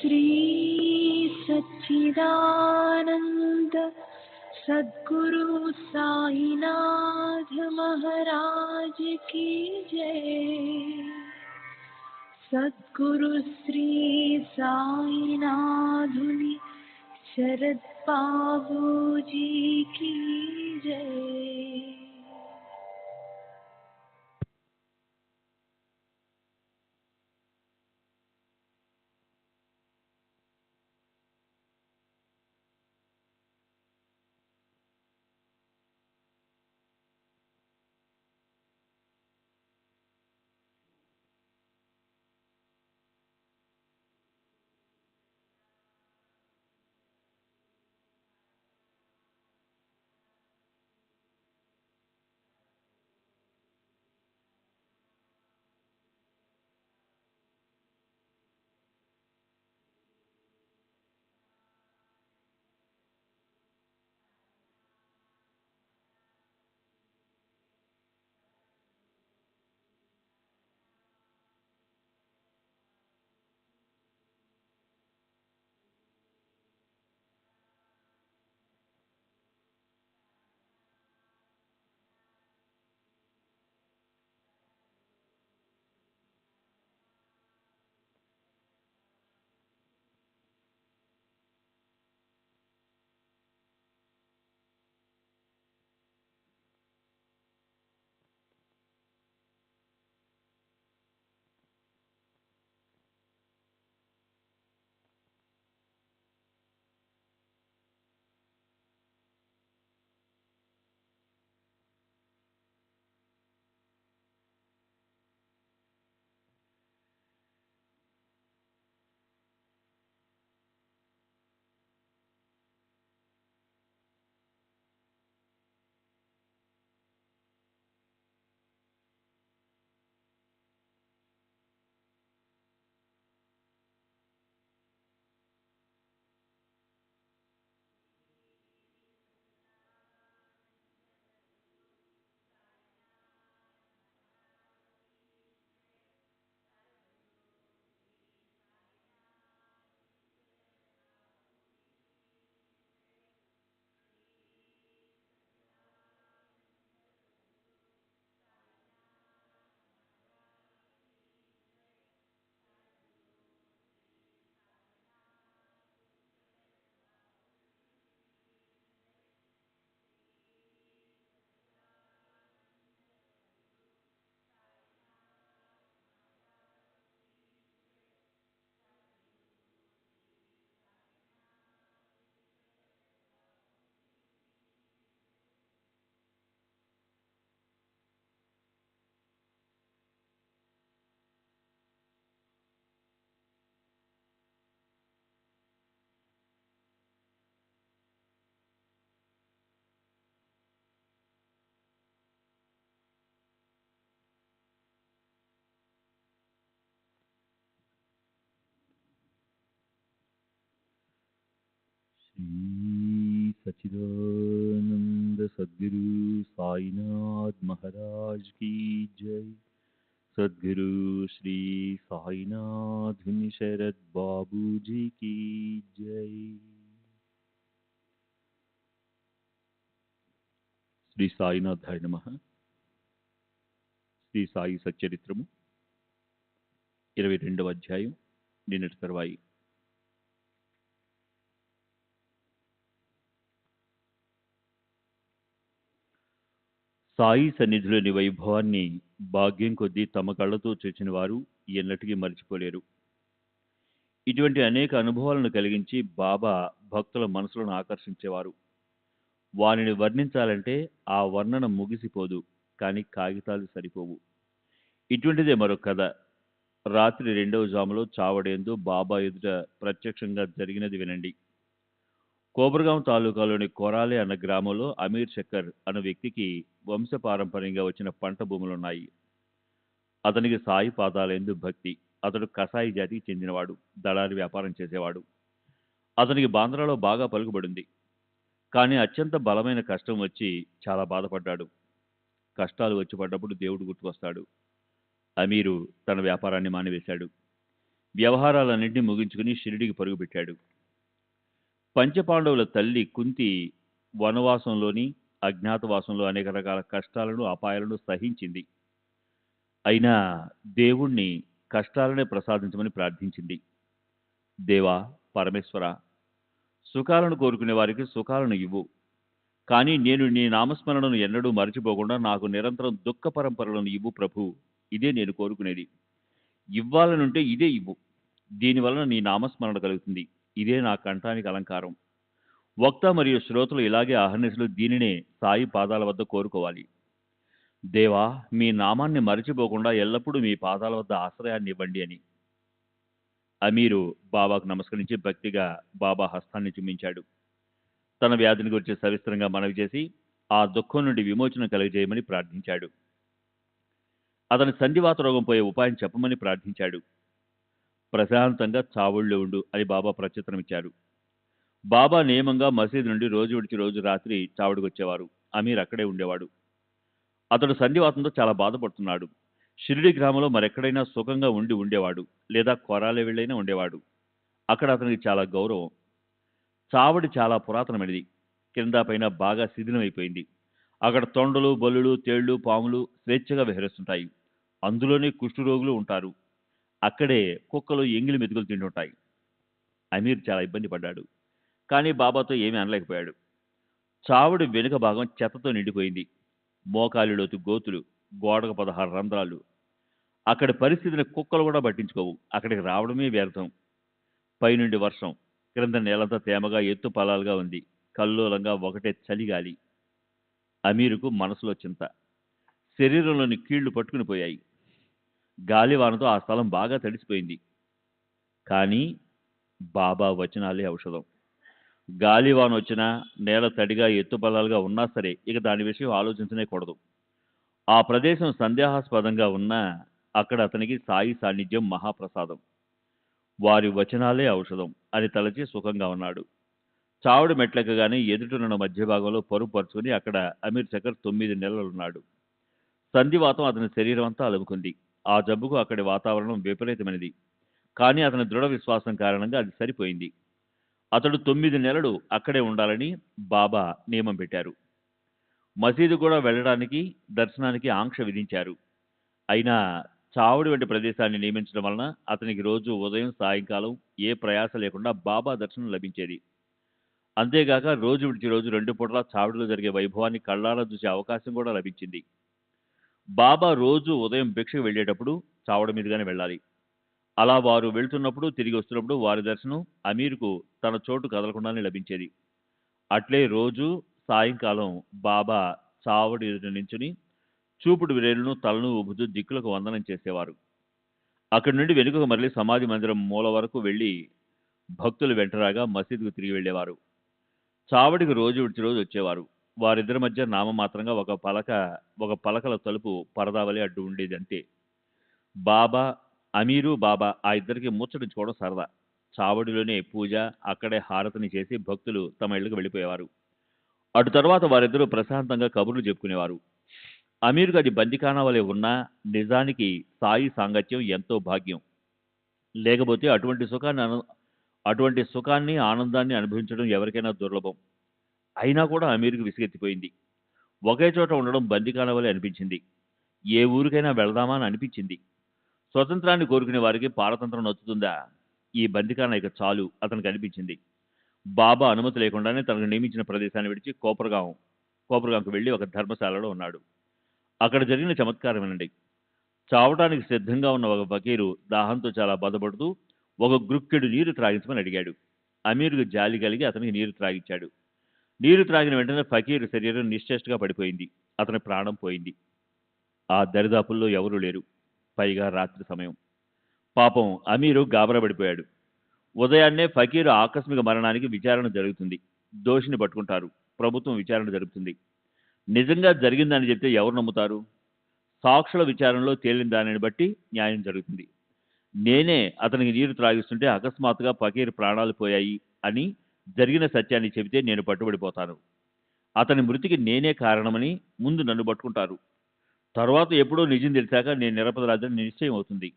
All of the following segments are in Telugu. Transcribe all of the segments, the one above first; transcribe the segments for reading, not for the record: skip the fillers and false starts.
श्री सच्चिदानंद सद्गुरु साईनाथ महाराज की जय। सद्गुरु श्री साईनाथुनि शरद बाबूजी की जय। श्री सच्चिदानंद सद्गुरु साईनाथ महाराज की जय। सद्गुरु श्री साईनाथ शरद बाबू जी की जय। శ్రీ సాయినాథాయ నమః. శ్రీ సాయి సచ్చరిత్రము 22వ అధ్యాయం, నిన్నటి తర్వాయి. సాయి సన్నిధిలోని వైభవాన్ని భాగ్యం కొద్దీ తమ కళ్ళతో చూచిన వారు ఎన్నటికీ మర్చిపోలేరు. ఇటువంటి అనేక అనుభవాలను కలిగించి బాబా భక్తుల మనసులను ఆకర్షించేవారు. వారిని వర్ణించాలంటే ఆ వర్ణన ముగిసిపోదు, కానీ కాగితాలు సరిపోవు. ఇటువంటిదే మరొక కథ. రాత్రి 2వ జాములో చావడేందు బాబా ఎదుట ప్రత్యక్షంగా జరిగినది వినండి. కోబర్గాం తాలూకాలోని కొరాలే అన్న గ్రామంలో అమీర్ శక్కర్ అన్న వ్యక్తికి వంశపారంపర్యంగా వచ్చిన పంట భూములున్నాయి. అతనికి సాయి పాదాలందు భక్తి. అతడు కసాయి జాతికి చెందినవాడు, దళారి వ్యాపారం చేసేవాడు. అతనికి బాంద్రాలో బాగా పలుకుబడింది. కానీ అత్యంత బలమైన కష్టం వచ్చి చాలా బాధపడ్డాడు. కష్టాలు వచ్చి పడ్డప్పుడు దేవుడు గుర్తుకొస్తాడు. అమీరు తన వ్యాపారాన్ని మానివేశాడు. వ్యవహారాలన్నింటినీ ముగించుకుని షిరిడికి పరుగుపెట్టాడు. పంచపాండవుల తల్లి కుంతి వనవాసంలోని అజ్ఞాతవాసంలో అనేక రకాల కష్టాలను అపాయాలను సహించింది. అయినా దేవుణ్ణి కష్టాలనే ప్రసాదించమని ప్రార్థించింది. దేవా, పరమేశ్వర, సుఖాలను కోరుకునే వారికి సుఖాలను ఇవ్వు, కానీ నేను నీ నామస్మరణను ఎన్నడూ మరచిపోకుండా నాకు నిరంతరం దుఃఖ పరంపరలను ఇవ్వు ప్రభు. ఇదే నేను కోరుకునేది. ఇవ్వాలనుంటే ఇదే ఇవ్వు. దీనివలన నీ నామస్మరణ కలుగుతుంది. ఇదే నా కంఠానికి అలంకారం. వక్త మరియు శ్రోతలు ఇలాగే అహర్నిశలు దీనినే సాయి పాదాల వద్ద కోరుకోవాలి. దేవా, మీ నామాన్ని మరచిపోకుండా ఎల్లప్పుడూ మీ పాదాల వద్ద ఆశ్రయాన్ని ఇవ్వండి అని. అమీరు బాబాకు నమస్కరించి భక్తిగా బాబా హస్తాన్ని చుమ్మించాడు. తన వ్యాధిని గురించి సవిస్తరంగా మనవి చేసి ఆ దుఃఖం నుండి విమోచన కలుగజేయమని ప్రార్థించాడు. అతని సంధివాత రోగం పోయే ఉపాయం చెప్పమని ప్రార్థించాడు. ప్రశాంతంగా చావుళ్ళు ఉండు అని బాబా ప్రత్యుత్తరమిచ్చారు. బాబా నియమంగా మసీదు నుండి రోజు విడిచి రోజు రాత్రి చావుడికి వచ్చేవారు. అమీర్ అక్కడే ఉండేవాడు. అతడు సంధివాతంతో చాలా బాధపడుతున్నాడు. షిరిడి గ్రామంలో మరెక్కడైనా సుఖంగా ఉండేవాడు, లేదా కొరాలే వెళ్ళైనా ఉండేవాడు. అక్కడ అతనికి చాలా గౌరవం. చావడి చాలా పురాతనమైనది. కింద పైన బాగా శిథిలమైపోయింది. అక్కడ తొండలు, బల్లులు, తేళ్లు, పాములు స్వేచ్ఛగా విహరిస్తుంటాయి. అందులోనే కుష్ఠరోగులు ఉంటారు. అక్కడే కుక్కలు ఎంగిలి మెతుకులు తింటుంటాయి. అమీర్ చాలా ఇబ్బంది పడ్డాడు. కానీ బాబాతో ఏమీ అనలేకపోయాడు. చావుడి వెనుక భాగం చెత్తతో నిండిపోయింది. మోకాలిలోతు గోతులు, గోడకు 16 రంధ్రాలు. అక్కడి పరిస్థితిని కుక్కలు కూడా పట్టించుకోవు. అక్కడికి రావడమే వ్యర్థం. పైనుండి వర్షం, క్రింద నేలంతా తేమగా ఎత్తు పలాలుగా ఉంది. కల్లోలంగా ఒకటే చలిగాలి. అమీరుకు మనసులో చింత. శరీరంలోని కీళ్లు పట్టుకుని పోయాయి. గాలివానతో ఆ స్థలం బాగా తడిసిపోయింది. కానీ బాబా వచనాలే ఔషధం. గాలివాన వచ్చినా, నేల తడిగా ఎత్తుపల్లాలుగా ఉన్నా సరే ఇక దాని విషయం ఆలోచించనే కూడదు. ఆ ప్రదేశం సందేహాస్పదంగా ఉన్నా అక్కడ అతనికి సాయి సాన్నిధ్యం మహాప్రసాదం. వారి వచనాలే ఔషధం అని తలచి సుఖంగా ఉన్నాడు. చావుడు మెట్లెక్కగానే ఎదుటనున్న మధ్య భాగంలో పరుపు పరుచుకుని అక్కడ అమీర్ చకర్ 9 నెలలున్నాడు. సంధివాతం అతని శరీరం అంతా అలుముకుంది. ఆ జబ్బుకు అక్కడి వాతావరణం విపరీతమైనది. కానీ అతని దృఢ విశ్వాసం కారణంగా అది సరిపోయింది. అతడు 9 నెలలు అక్కడే ఉండాలని బాబా నియమం పెట్టారు. మసీదు కూడా వెళ్ళడానికి, దర్శనానికి ఆంక్ష విధించారు. అయినా చావుడి వంటి ప్రదేశాన్ని నియమించడం వలన అతనికి రోజు ఉదయం, సాయంకాలం ఏ ప్రయాస లేకుండా బాబా దర్శనం లభించేది. అంతేగాక రోజు విడిచి రోజు 2 పూటలా చావుడిలో జరిగే వైభవాన్ని కళ్ళారా చూసే అవకాశం కూడా లభించింది. బాబా రోజు ఉదయం భిక్షకు వెళ్ళేటప్పుడు చావుడి మీదుగానే వెళ్ళాలి. అలా వారు వెళ్తున్నప్పుడు, తిరిగి వస్తున్నప్పుడు వారి దర్శనం అమీర్కు తన చోటు కదలకుండానే లభించేది. అట్లే రోజు సాయంకాలం బాబా చావడి ఎదుట నించుని చూపుడు విరేలును తలను ఊపుతూ దిక్కులకు వందనం చేసేవారు. అక్కడి నుండి వెనుకకు మరలి సమాధి మందిరం మూల వరకు వెళ్ళి భక్తులు వెంటరాగా మసీదుకు తిరిగి వెళ్ళేవారు. చావడికి రోజు విడిచి రోజు వచ్చేవారు. వారిద్దరి మధ్య నామమాత్రంగా ఒక పలకల తలుపు పరదావలి అడ్డు ఉండేది అంతే. బాబా, అమీరు బాబా ఆ ఇద్దరికి ముచ్చటించుకోవడం సరదా. చావడిలోనే పూజ, అక్కడే హారతిని చేసి భక్తులు తమ ఇళ్లకు వెళ్ళిపోయేవారు. అటు తర్వాత వారిద్దరూ ప్రశాంతంగా కబుర్లు చెప్పుకునేవారు. అమీర్కు అది బందిఖానా వలె ఉన్నా నిజానికి సాయి సాంగత్యం ఎంతో భాగ్యం. లేకపోతే అటువంటి సుఖాన్ని, ఆనందాన్ని అనుభవించడం ఎవరికైనా దుర్లభం. అయినా కూడా అమీర్కు విసిగెత్తిపోయింది. ఒకే చోట ఉండడం బందిఖానా వలె అనిపించింది. ఏ ఊరికైనా వెళదామా అని అనిపించింది. స్వతంత్రాన్ని కోరుకునే వారికి పారతంత్రం నచ్చుతుందా? ఈ బందిఖానా ఇక చాలు అతనికి అనిపించింది. బాబా అనుమతి లేకుండానే తనకు నియమించిన ప్రదేశాన్ని విడిచి కోపర్గాంకు వెళ్ళి ఒక ధర్మశాలలో ఉన్నాడు. అక్కడ జరిగిన చమత్కారం వినండి. చావటానికి సిద్ధంగా ఉన్న ఒక ఫకీరు దాహంతో చాలా బాధపడుతూ ఒక గ్రుక్కెడు నీరు త్రాగించమని అడిగాడు. అమీర్కు జాలి కలిగి అతనికి నీరు త్రాగించాడు. నీరు త్రాగిన వెంటనే ఫకీరు శరీరం నిశ్చేష్టగా పడిపోయింది. అతని ప్రాణం పోయింది. ఆ దరిదాపుల్లో ఎవరూ లేరు. పైగా రాత్రి సమయం. పాపం అమీరు గాబరపడిపోయాడు. ఉదయాన్నే ఫకీరు ఆకస్మిక మరణానికి విచారణ జరుగుతుంది. దోషిని పట్టుకుంటారు. ప్రభుత్వం విచారణ జరుపుతుంది. నిజంగా జరిగిందని చెప్తే ఎవరు నమ్ముతారు? సాక్షుల విచారణలో తేలిన దానిని బట్టి న్యాయం జరుగుతుంది. నేనే అతనికి నీరు త్రాగిస్తుంటే అకస్మాత్తుగా ఫకీరు ప్రాణాలు పోయాయి అని జరిగిన సత్యాన్ని చెబితే నేను పట్టుబడిపోతాను. అతని మృతికి నేనే కారణమని ముందు నన్ను పట్టుకుంటారు. తర్వాత ఎప్పుడో నిజం తెలిసాక నేను నిరపరాధని నిశ్చయం అవుతుంది.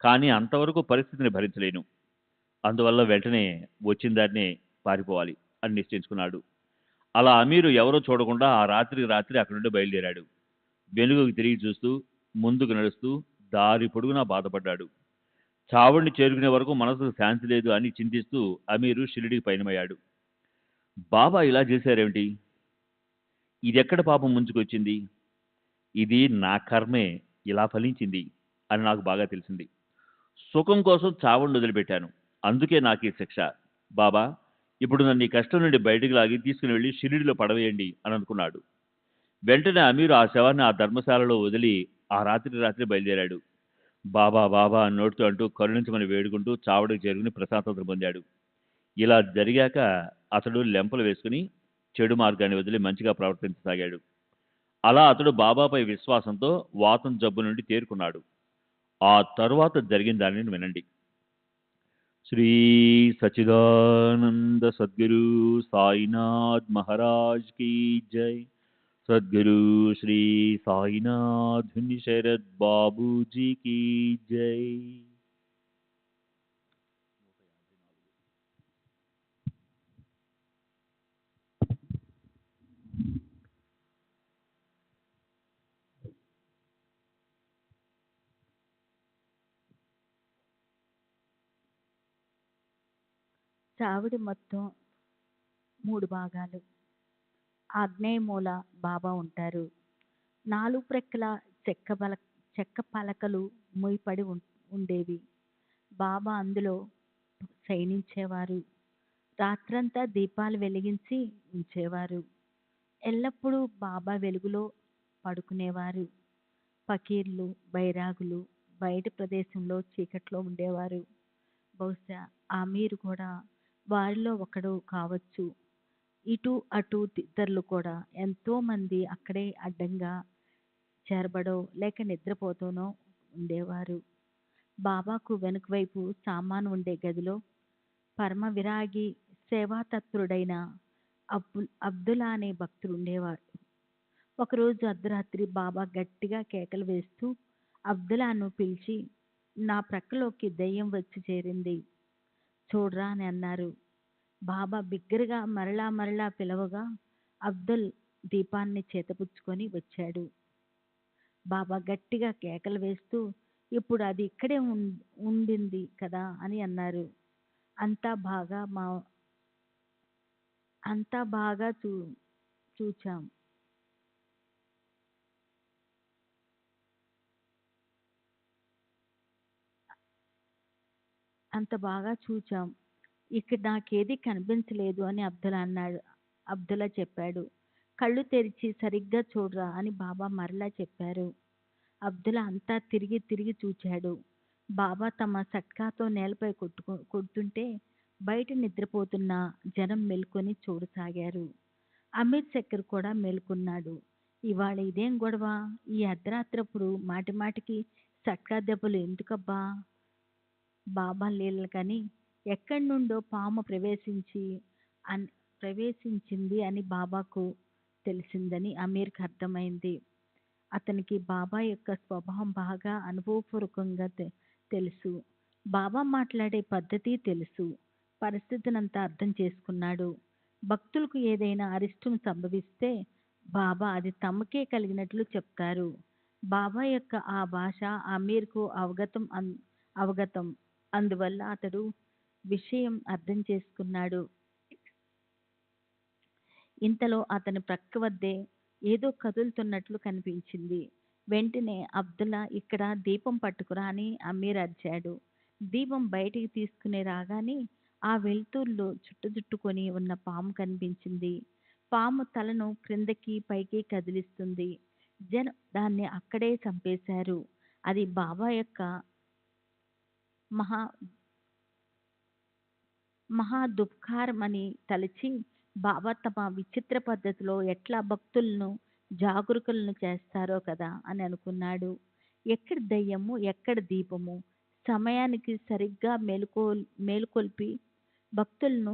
కానీ అంతవరకు పరిస్థితిని భరించలేను. అందువల్ల వెంటనే వచ్చిన దారినే పారిపోవాలి అని నిశ్చయించుకున్నాడు. అలా అమీరు ఎవరో చూడకుండా ఆ రాత్రికి రాత్రి అక్కడి నుండి బయలుదేరాడు. వెనుకకు తిరిగి చూస్తూ, ముందుకు నడుస్తూ దారి పొడుగునా బాధపడ్డాడు. చావుడిని చేరుకునే వరకు మనసుకు శాంతి లేదు అని చింతిస్తూ అమీరు షిరిడీకి పయనమయ్యాడు. బాబా ఇలా చేశారేమిటి? ఇదెక్కడ పాపం ముంచుకొచ్చింది? ఇది నా కర్మే ఇలా ఫలించింది అని నాకు బాగా తెలిసింది. సుఖం కోసం చావుడిని వదిలిపెట్టాను. అందుకే నాకు ఈ శిక్ష. బాబా, ఇప్పుడు నన్ను ఈ కష్టం నుండి బయటికి లాగి తీసుకుని వెళ్ళి షిరిడీలో పడవేయండి అని అనుకున్నాడు. వెంటనే అమీరు ఆ శవాన్ని ఆ ధర్మశాలలో వదిలి ఆ రాత్రి బయలుదేరాడు. బాబా బాబా అని నోటితో అంటూ కరుణించమని వేడుకుంటూ చావడికి చేరుకుని ప్రశాంతత పొందాడు. ఇలా జరిగాక అతడు లెంపలు వేసుకుని చెడు మార్గాన్ని వదిలి మంచిగా ప్రవర్తించసాగాడు. అలా అతడు బాబాపై విశ్వాసంతో వాతం జబ్బు నుండి తేరుకున్నాడు. ఆ తరువాత జరిగిన దానిని వినండి. శ్రీ సచిదానంద సద్గురు సాయినాథ్ మహారాజ్ కీ జై. సద్గురు శ్రీ సాయినాథ్ శరద్ బాబూజీ కీ జై. చావిడి మొత్తం 3 భాగాలు. ఆగ్నేయ మూల బాబా ఉంటారు. 4 ప్రక్కల చెక్క పలకలు ముడిపడి ఉండేవి. బాబా అందులో శయనించేవారు. రాత్రంతా దీపాలు వెలిగించి ఉంచేవారు. ఎల్లప్పుడూ బాబా వెలుగులో పడుకునేవారు. ఫకీర్లు, బైరాగులు బయట ప్రదేశంలో చీకట్లో ఉండేవారు. బహుశా అమీర్ కూడా వారిలో ఒకడు కావచ్చు. ఇటు అటు ఇతరులు కూడా ఎంతో మంది అక్కడే అడ్డంగా చేరబడో లేక నిద్రపోతూనో ఉండేవారు. బాబాకు వెనుక వైపు సామాను ఉండే గదిలో పరమ విరాగి సేవాతత్పరుడైన అబ్దుల్లా అనే భక్తుడు ఉండేవాడు. ఒకరోజు అర్ధరాత్రి బాబా గట్టిగా కేకలు వేస్తూ అబ్దుల్లాను పిలిచి, నా ప్రక్కలోకి దెయ్యం వచ్చి చేరింది, చూడరా అని అన్నారు. బాబా బిగ్గరగా మరలా పిలవగా అబ్దుల్ దీపాన్ని చేతపుచ్చుకొని వచ్చాడు. బాబా గట్టిగా కేకలు వేస్తూ, ఇప్పుడు అది ఇక్కడే ఉండింది కదా అని అన్నారు. అంతా బాగా చూచాం. అంత బాగా చూచాం. ఇక్కడ నాకేది కనిపించలేదు అని అబ్దుల్లా చెప్పాడు. కళ్ళు తెరిచి సరిగ్గా చూడరా అని బాబా మరలా చెప్పారు. అబ్దుల్లా అంతా తిరిగి చూచాడు. బాబా తమ సట్కాతో నేలపై కొడుతుంటే బయట నిద్రపోతున్న జనం మేల్కొని చూడసాగారు. అమీర్ శక్కర్ కూడా మేల్కొన్నాడు. ఇవాళ ఇదేం గొడవ? ఈ అర్ధరాత్రప్పుడు మాటిమాటికి సట్కా దెబ్బలు ఎందుకబ్బా? బాబా లీలలు కానీ ఎక్కడి నుండో పాము ప్రవేశించింది అని బాబాకు తెలిసిందని అమీర్కి అర్థమైంది. అతనికి బాబా యొక్క స్వభావం బాగా అనుభవపూర్వకంగా తెలుసు. బాబా మాట్లాడే పద్ధతి తెలుసు. పరిస్థితినంతా అర్థం చేసుకున్నాడు. భక్తులకు ఏదైనా అరిష్టం సంభవిస్తే బాబా అది తమకే కలిగినట్లు చెప్తారు. బాబా యొక్క ఆ భాష అమీర్కు అవగతం. అందువల్ల అతడు విషయం అర్థం చేసుకున్నాడు. ఇంతలో అతని ప్రక్క వద్దే ఏదో కదులుతున్నట్లు కనిపించింది. వెంటనే అబ్దుల్లా, ఇక్కడ దీపం పట్టుకురా అని అమీర్ అరిచాడు. దీపం బయటికి తీసుకుని రాగానే ఆ వెలుతురులో చుట్టుకొని ఉన్న పాము కనిపించింది. పాము తలను క్రిందకి పైకి కదిలిస్తుంది. జనం దాన్ని అక్కడే చంపేశారు. అది బాబా యొక్క మహా దుఃఖారం అని తలచి బాబా తమ విచిత్ర పద్ధతిలో ఎట్లా భక్తులను జాగరూకులను చేస్తారో కదా అని అనుకున్నాడు. ఎక్కడ దయ్యము, ఎక్కడ దీపము? సమయానికి సరిగ్గా మేలుకొల్పి భక్తులను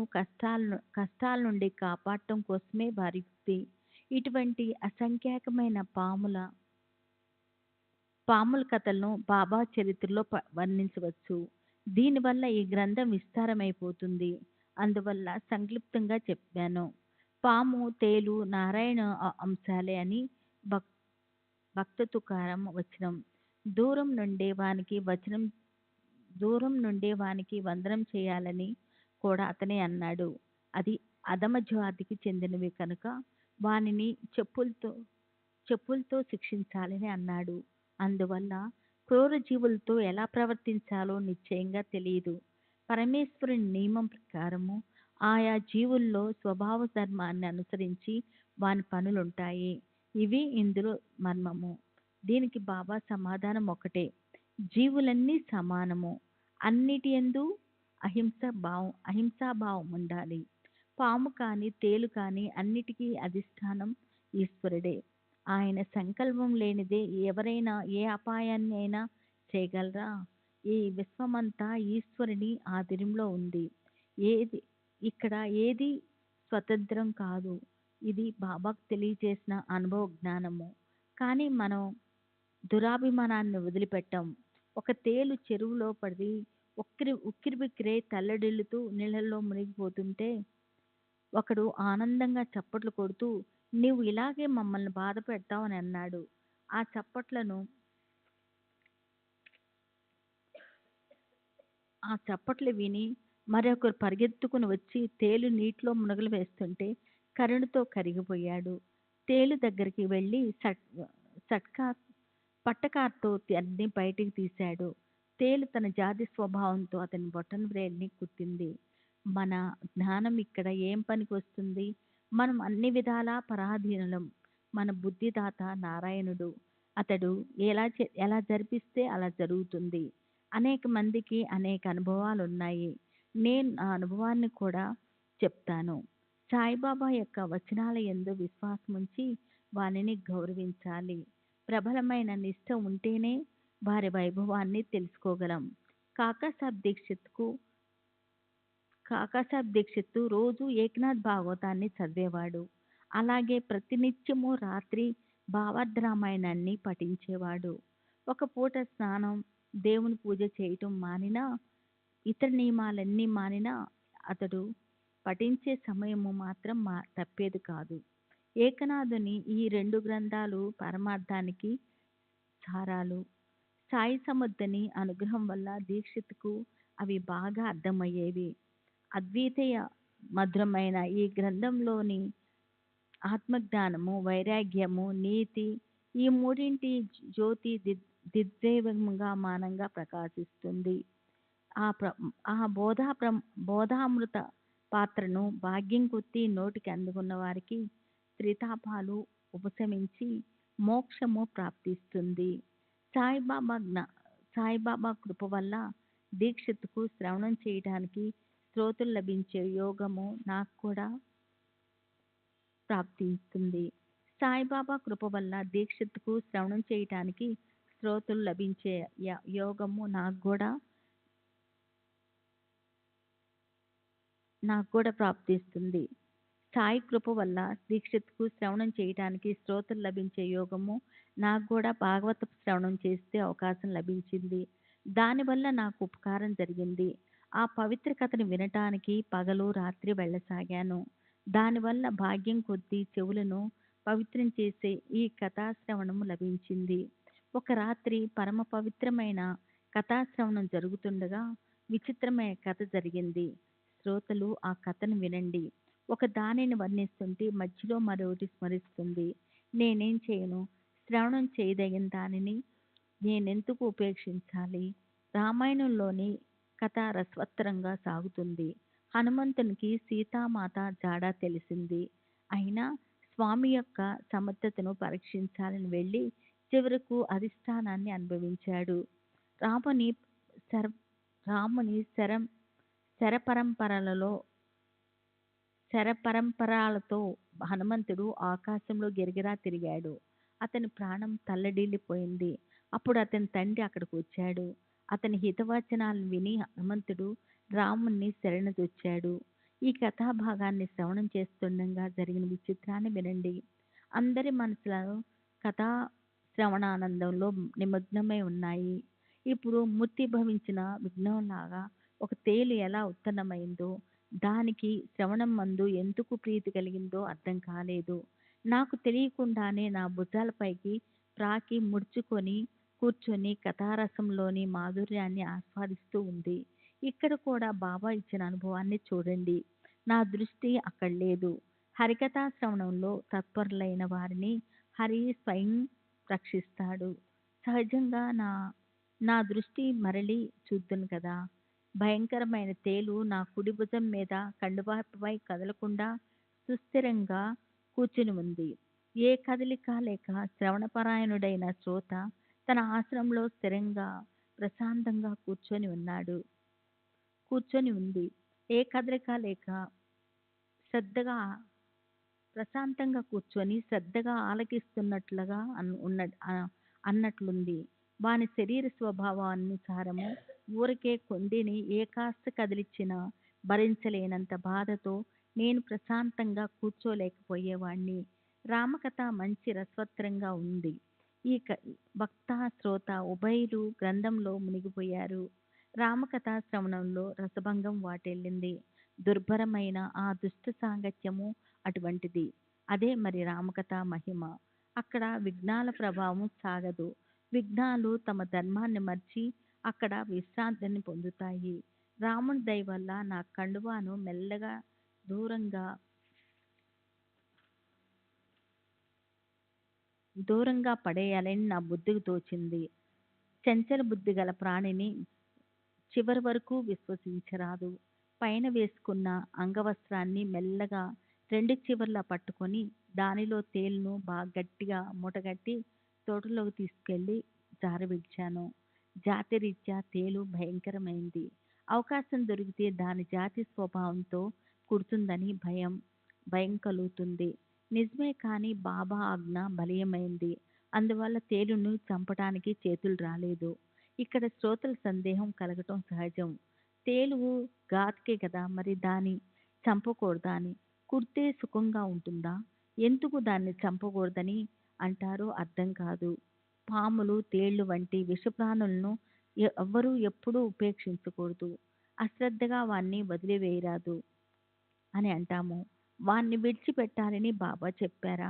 కష్టాల నుండి కాపాడటం కోసమే వారి యుక్తి. ఇటువంటి అసంఖ్యాకమైన పాముల పాముల కథలను బాబా చరిత్రలో వర్ణించవచ్చు. దీనివల్ల ఈ గ్రంథం విస్తారమైపోతుంది. అందువల్ల సంక్లిప్తంగా చెప్పాను. పాము, తేలు నారాయణ అంశాలే అని భక్ భక్త తుకారం వచనం. దూరం నుండే వానికి వందనం చేయాలని కూడా అతనే అన్నాడు. అది అధమ జాతికి చెందినవి కనుక వానిని చెప్పులతో శిక్షించాలని అన్నాడు. అందువల్ల క్రూర జీవులతో ఎలా ప్రవర్తించాలో నిశ్చయంగా తెలియదు. పరమేశ్వరుని నియమం ప్రకారము ఆయా జీవుల్లో స్వభావ ధర్మాన్ని అనుసరించి వాని పనులుంటాయి. ఇవి ఇందులో మర్మము. దీనికి బాబా సమాధానం ఒకటే. జీవులన్నీ సమానము. అన్నిటి యందు అహింసాభావం ఉండాలి. పాము కానీ తేలు కానీ అన్నిటికీ అధిష్టానం ఈశ్వరుడే. ఆయన సంకల్పం లేనిదే ఎవరైనా ఏ అపాయాన్ని అయినా చేయగలరా? ఈ విశ్వమంతా ఈశ్వరుని ఆధీనంలో ఉంది. ఇక్కడ ఏది స్వతంత్రం కాదు. ఇది బాబాకు తెలియజేసిన అనుభవ జ్ఞానము. కానీ మనం దురాభిమానాన్ని వదిలిపెట్టాం. ఒక తేలు చెరువులో పడి ఉక్కిరిబిక్కిరై తల్లడిల్లుతూ నీళ్ళల్లో మునిగిపోతుంటే ఒకడు ఆనందంగా చప్పట్లు కొడుతూ, నీవు ఇలాగే మమ్మల్ని బాధ పెడతావు అని అన్నాడు. ఆ చప్పట్లు విని మరొకరు పరిగెత్తుకుని వచ్చి తేలు నీటిలో మునగలు వేస్తుంటే కరుణతో కరిగిపోయాడు. తేలు దగ్గరికి వెళ్ళి పట్టకారుతో అన్ని బయటికి తీశాడు. తేలు తన జాతి స్వభావంతో అతని బొటన వ్రేలిని కుట్టింది. మన జ్ఞానం ఇక్కడ ఏం పనికి వస్తుంది? మనం అన్ని విధాలా పరాధీనులం. మన బుద్ధిదాత నారాయణుడు. అతడు ఎలా జరిపిస్తే అలా జరుగుతుంది. అనేక మందికి అనేక అనుభవాలు ఉన్నాయి. నేను నా అనుభవాన్ని కూడా చెప్తాను. సాయిబాబా యొక్క వచనాల యందు విశ్వాసముంచి వానిని గౌరవించాలి. ప్రబలమైన నిష్ఠ ఉంటేనే వారి వైభవాన్ని తెలుసుకోగలం. కాకాసాబ్ దీక్షిత్ రోజు ఏకనాథ్ భాగవతాన్ని చదివేవాడు. అలాగే ప్రతినిత్యము రాత్రి భావార్ధరామాయణాన్ని పఠించేవాడు. ఒక పూట స్నానం, దేవుని పూజ చేయటం మానినా, ఇతర నియమాలన్నీ మానినా అతడు పఠించే సమయము మాత్రం తప్పేది కాదు. ఏకనాథుని ఈ 2 గ్రంథాలు పరమార్థానికి సారాలు. సాయి సముద్దని అనుగ్రహం వల్ల దీక్షిత్కు అవి బాగా అర్థమయ్యేవి. అద్వితీయ మధురమైన ఈ గ్రంథంలోని ఆత్మజ్ఞానము, వైరాగ్యము, నీతి ఈ మూడింటి జ్యోతి దిగ్దేవంగా మానంగా ప్రకాశిస్తుంది. ఆ బోధామృత పాత్రను భాగ్యం కొద్దీ నోటికి అందుకున్న వారికి త్రితాపాలు ఉపశమించి మోక్షము ప్రాప్తిస్తుంది. సాయిబాబా కృప వల్ల దీక్షిత్కు శ్రవణం చేయడానికి శ్రోతలు లభించే యోగము నాకు కూడా ప్రాప్తిస్తుంది. సాయిబాబా కృప వల్ల దీక్షిత్కు శ్రవణం చేయటానికి శ్రోతలు లభించే యోగము నాకు కూడా ప్రాప్తిస్తుంది. సాయి కృప వల్ల దీక్షిత్కు శ్రవణం చేయటానికి శ్రోతలు లభించే యోగము నాకు కూడా భాగవత శ్రవణం చేస్తే అవకాశం లభించింది. దానివల్ల నాకు ఉపకారం జరిగింది. ఆ పవిత్ర కథను వినటానికి పగలు రాత్రి వెళ్ళసాగాను. దానివల్ల భాగ్యం కొద్దీ చెవులను పవిత్రం చేసే ఈ కథాశ్రవణము లభించింది. ఒక రాత్రి పరమ పవిత్రమైన కథాశ్రవణం జరుగుతుండగా విచిత్రమైన కథ జరిగింది. శ్రోతలు ఆ కథను వినండి. ఒక దానిని వర్ణిస్తుంటే మధ్యలో మరొకటి స్మరిస్తుంది. నేనేం చేయను? శ్రవణం చేయదగిన దానిని నేనెందుకు ఉపేక్షించాలి? రామాయణంలోని కథ రసవత్తరంగా సాగుతుంది. హనుమంతునికి సీతామాత జాడ తెలిసింది. అయినా స్వామి యొక్క సమర్థతను పరీక్షించాలని వెళ్ళి చివరకు అధిష్టానాన్ని అనుభవించాడు. రాముని శరపరంపరాలతో హనుమంతుడు ఆకాశంలో గిరిగిరా తిరిగాడు. అతని ప్రాణం తల్లడిల్లిపోయింది. అప్పుడు అతని తండ్రి అక్కడికి వచ్చాడు. అతని హితవచనాలను విని హనుమంతుడు రాముణ్ణి శరణుజొచ్చాడు. ఈ కథాభాగాన్ని శ్రవణం చేస్తుండగా జరిగిన విచిత్రాన్ని వినండి. అందరి మనసులో కథా శ్రవణానందంలో నిమగ్నమై ఉన్నాయి. ఇప్పుడు మూర్తీభవించిన విఘ్నంలాగా ఒక తేలు ఎలా ఉత్తన్నమైందో, దానికి శ్రవణం మందు ఎందుకు ప్రీతి కలిగిందో అర్థం కాలేదు. నాకు తెలియకుండానే నా భుజాలపైకి ప్రాకి ముడుచుకొని కూర్చొని కథారసంలోని మాధుర్యాన్ని ఆస్వాదిస్తూ ఉంది. ఇక్కడ కూడా బాబా ఇచ్చిన అనుభవాన్ని చూడండి. నా దృష్టి అక్కడ లేదు. హరికథా శ్రవణంలో తత్పరులైన వారిని హరి స్వయం రక్షిస్తాడు. సహజంగా నా దృష్టి మరలి చూద్దును కదా. భయంకరమైన తేలు నా కుడి భుజం మీద కండువాపై కదలకుండా సుస్థిరంగా కూర్చుని ఉంది. ఏ కదలిక లేక శ్రవణపరాయణుడైన శ్రోత తన ఆసనంలో స్థిరంగా ప్రశాంతంగా కూర్చొని ఉంది. ఏ కదలిక లేక శ్రద్ధగా ప్రశాంతంగా కూర్చొని శ్రద్ధగా ఆలకిస్తున్నట్లుగా అన్నట్లుంది. వాని శరీర స్వభావానుసారము ఊరికే కొండిని ఏ కాస్త కదిలిచ్చినా భరించలేనంత బాధతో నేను ప్రశాంతంగా కూర్చోలేకపోయేవాణ్ణి. రామకథ మంచి రసవత్తరంగా ఉంది. ఈ వక్త శ్రోత ఉభయులు గ్రంథంలో మునిగిపోయారు. రామకథ శ్రవణంలో రసభంగం వాటిల్లింది. దుర్భరమైన ఆ దుష్ట సాంగత్యము అటువంటిది. అదే మరి రామకథ మహిమ. అక్కడ విఘ్నాల ప్రభావం సాగదు. విఘ్నాలు తమ ధర్మాన్ని మర్చి అక్కడ విశ్రాంతిని పొందుతాయి. రాముని దయ వల్ల నా కండువాను మెల్లగా దూరంగా పడేయాలని నా బుద్ధికి తోచింది. చంచల బుద్ధి గల ప్రాణిని చివరి వరకు విశ్వసించరాదు. పైన వేసుకున్న అంగవస్త్రాన్ని మెల్లగా రెండు చివర్లా పట్టుకొని దానిలో తేలును బాగా గట్టిగా మూటగట్టి తోటలోకి తీసుకెళ్లి జారవిడిచాను. జాతిరీత్యా తేలు భయంకరమైంది. అవకాశం దొరికితే దాని జాతి స్వభావంతో కుడుతుందని భయం కలుగుతుంది. నిజమే, కానీ బాబా ఆజ్ఞ బలీయమైంది. అందువల్ల తేలును చంపటానికి చేతులు రాలేదు. ఇక్కడ శ్రోతల సందేహం కలగటం సహజం. తేలు ఘాతకే కదా, మరి దాన్ని చంపకూడదా అని. కుడితే సుఖంగా ఉంటుందా? ఎందుకు దాన్ని చంపకూడదని అంటారో అర్థం కాదు. పాములు, తేళ్లు వంటి విషప్రాణులను ఎవ్వరూ ఎప్పుడూ ఉపేక్షించకూడదు. అశ్రద్ధగా వాన్ని వదిలివేయరాదు అని అంటాము. వాన్ని విడిచిపెట్టాలని బాబా చెప్పారా?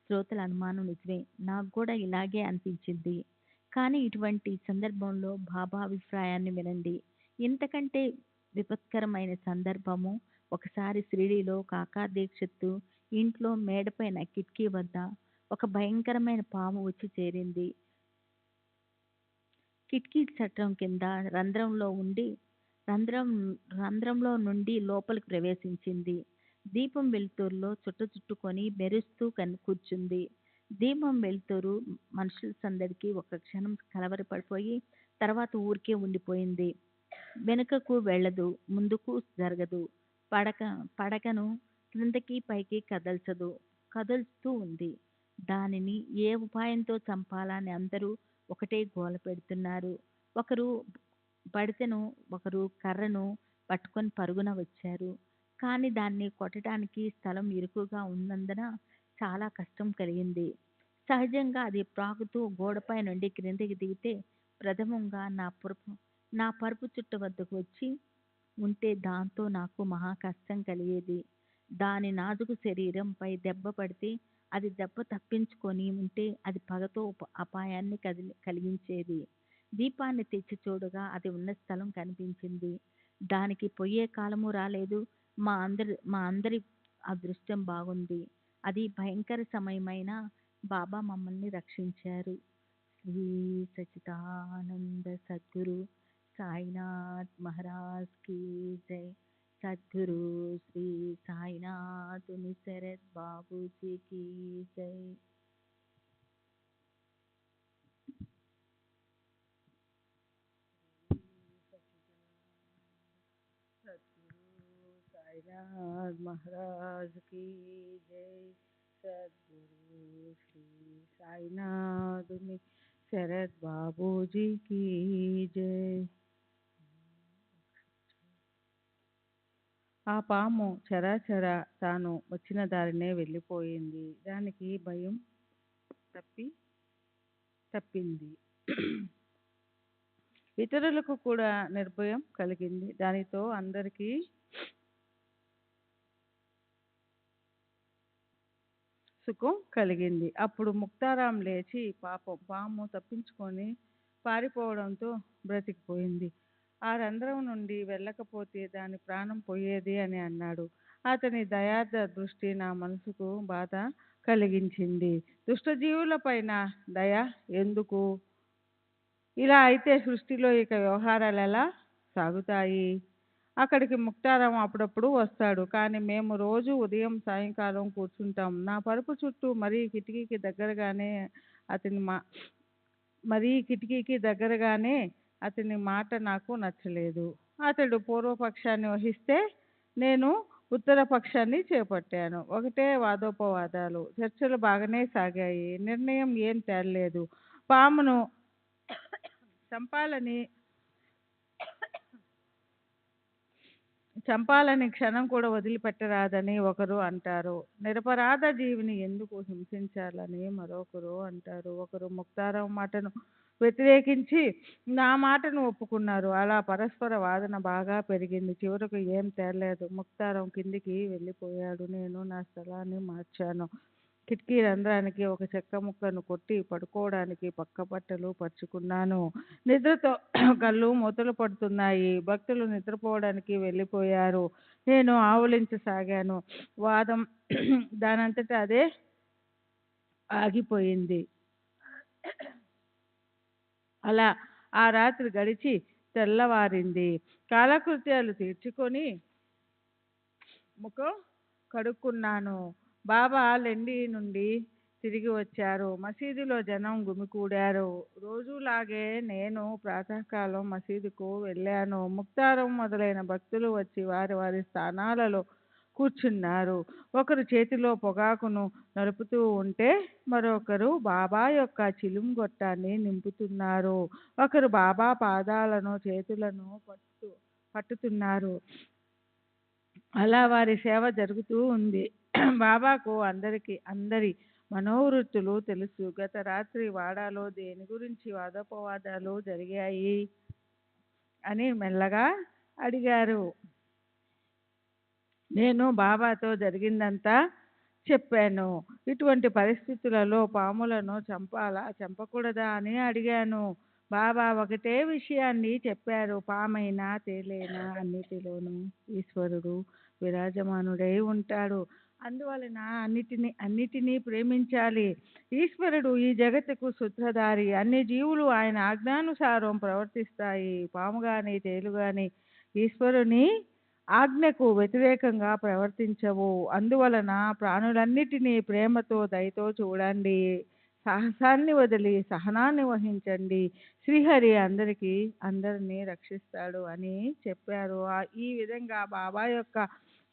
శ్రోతల అనుమానం నిజమే. నాకు కూడా ఇలాగే అనిపించింది. కానీ ఇటువంటి సందర్భంలో బాబా అభిప్రాయాన్ని వినండి. ఇంతకంటే విపత్కరమైన సందర్భము ఒకసారి షిరిడీలో కాకా దీక్షిత్తు ఇంట్లో మేడపైన కిటికీ వద్ద ఒక భయంకరమైన పాము వచ్చి చేరింది. కిటికీ చట్రం కింద రంధ్రంలో నుండి లోపలికి ప్రవేశించింది. దీపం వెలుతురులో చుట్టుకొని మెరుస్తూ కూర్చుంది. దీపం వెలుతురు మనుషుల సందడికి ఒక క్షణం కలవరపడిపోయి తర్వాత ఊరికే ఉండిపోయింది. వెనుకకు వెళ్ళదు, ముందుకు జరగదు. పడకను క్రిందకి పైకి కదులుతూ ఉంది. దానిని ఏ ఉపాయంతో చంపాలని అందరూ ఒకటే గోల పెడుతున్నారు. ఒకరు బడితెను, ఒకరు కర్రను పట్టుకొని పరుగున వచ్చారు. కానీ దాన్ని కొట్టడానికి స్థలం ఇరుకుగా ఉన్నందున చాలా కష్టం కలిగింది. సహజంగా అది ప్రాకుతూ గోడపై నుండి క్రిందికి దిగితే ప్రథమంగా నా పరుపు చుట్ట వద్దకు వచ్చి ఉంటే దాంతో నాకు మహా కష్టం కలిగేది. దాని నాజుకు శరీరంపై దెబ్బ పడితే అది దెబ్బ తప్పించుకొని ఉంటే అది పగతో అపాయాన్ని కలిగించేది. దీపాన్ని తెచ్చి చూడగా అది ఉన్న స్థలం కనిపించింది. దానికి పోయే కాలము రాలేదు. మా అందరి అదృష్టం బాగుంది. అది భయంకర సమయమైన బాబా మమ్మల్ని రక్షించారు. శ్రీ సచిదానంద సద్గురు సాయినాథ్ మహారాజ్ కీ జై. సద్గురు శ్రీ సాయినాథ్ శరత్ బాబూజీ కీ జై. साईनाथ महाराज की जय. सद्गुरु श्री साईनाथ शरद बाबूजी की जय. ఆ పాము చరాచరా తాను వచ్చిన దారినే వెళ్ళిపోయింది. దానికి భయం తప్పి తప్పింది. ఇతరులకు కూడా నిర్భయం కలిగింది. దానితో అందరికీ సుఖం కలిగింది. అప్పుడు ముక్తారాం లేచి పాపం పాము తప్పించుకొని పారిపోవడంతో బ్రతికిపోయింది. ఆ రంధ్రం నుండి వెళ్ళకపోతే దాని ప్రాణం పోయేది అని అన్నాడు. అతని దయార్థ దృష్టి నా మనసుకు బాధ కలిగించింది. దుష్టజీవుల పైన దయ ఎందుకు? ఇలా అయితే సృష్టిలో ఇక వ్యవహారాలు ఎలా సాగుతాయి? అక్కడికి ముక్తారాం అప్పుడప్పుడు వస్తాడు. కానీ మేము రోజు ఉదయం సాయంకాలం కూర్చుంటాం. నా పరుపు చుట్టూ మరీ కిటికీకి దగ్గరగానే అతని మాట నాకు నచ్చలేదు. అతడు పూర్వపక్షాన్ని వహిస్తే నేను ఉత్తర పక్షాన్ని చేపట్టాను. ఒకటే వాదోపవాదాలు, చర్చలు బాగానే సాగాయి. నిర్ణయం ఏం తేలలేదు. పామును చంపాలని క్షణం కూడా వదిలిపెట్టరాదని ఒకరు అంటారు. నిరపరాధ జీవిని ఎందుకు హింసించాలని మరొకరు అంటారు. ఒకరు ముక్తారాం మాటను వ్యతిరేకించి నా మాటను ఒప్పుకున్నారు. అలా పరస్పర వాదన బాగా పెరిగింది. చివరకు ఏం తేలలేదు. ముక్తారాం కిందికి వెళ్ళిపోయాడు. నేను నా స్థలాన్ని మార్చాను. కిటికీ రంధ్రానికి ఒక చెక్క ముక్కను కొట్టి పడుకోవడానికి పక్క బట్టలు పరుచుకున్నాను. నిద్రతో కళ్ళు మూతలు పడుతున్నాయి. భక్తులు నిద్రపోవడానికి వెళ్ళిపోయారు. నేను ఆవులించసాగాను. వాదం దానంతట అదే ఆగిపోయింది. అలా ఆ రాత్రి గడిచి తెల్లవారింది. కాలకృత్యాలు తీర్చుకొని ముఖం కడుక్కున్నాను. బాబా లెండి నుండి తిరిగి వచ్చారు. మసీదులో జనం గుమికూడారు. రోజులాగే నేను ప్రాతకాలం మసీదుకు వెళ్ళాను. ముక్తారం మొదలైన భక్తులు వచ్చి వారి వారి స్థానాలలో కూర్చున్నారు. ఒకరు చేతిలో పొగాకును నలుపుతూ ఉంటే మరొకరు బాబా యొక్క చిలుంగొట్టాన్ని నింపుతున్నారు. ఒకరు బాబా పాదాలను చేతులను పట్టుతున్నారు. అలా వారి సేవ జరుగుతూ ఉంది. బాబాకు అందరి మనోవృత్తులు తెలుసు. గత రాత్రి వాడాలో దేని గురించి వాదోపవాదాలు జరిగాయి అని మెల్లగా అడిగారు. నేను బాబాతో జరిగిందంతా చెప్పాను. ఇటువంటి పరిస్థితులలో పాములను చంపాలా చంపకూడదా అని అడిగాను. బాబా ఒకటే విషయాన్ని చెప్పారు. పామైనా తేలైనా అన్నిటిలోనూ ఈశ్వరుడు విరాజమానుడై ఉంటాడు. అందువలన అన్నిటినీ ప్రేమించాలి. ఈశ్వరుడు ఈ జగత్తుకు సూత్రధారి. అన్ని జీవులు ఆయన ఆజ్ఞానుసారం ప్రవర్తిస్తాయి. పాము గాని తేలు గాని ఈశ్వరుని ఆజ్ఞకు వ్యతిరేకంగా ప్రవర్తించవు. అందువలన ప్రాణులన్నిటినీ ప్రేమతో దయతో చూడండి. సాహసాన్ని వదిలి సహనాన్ని వహించండి. శ్రీహరి అందరినీ రక్షిస్తాడు అని చెప్పారు. ఈ విధంగా బాబా యొక్క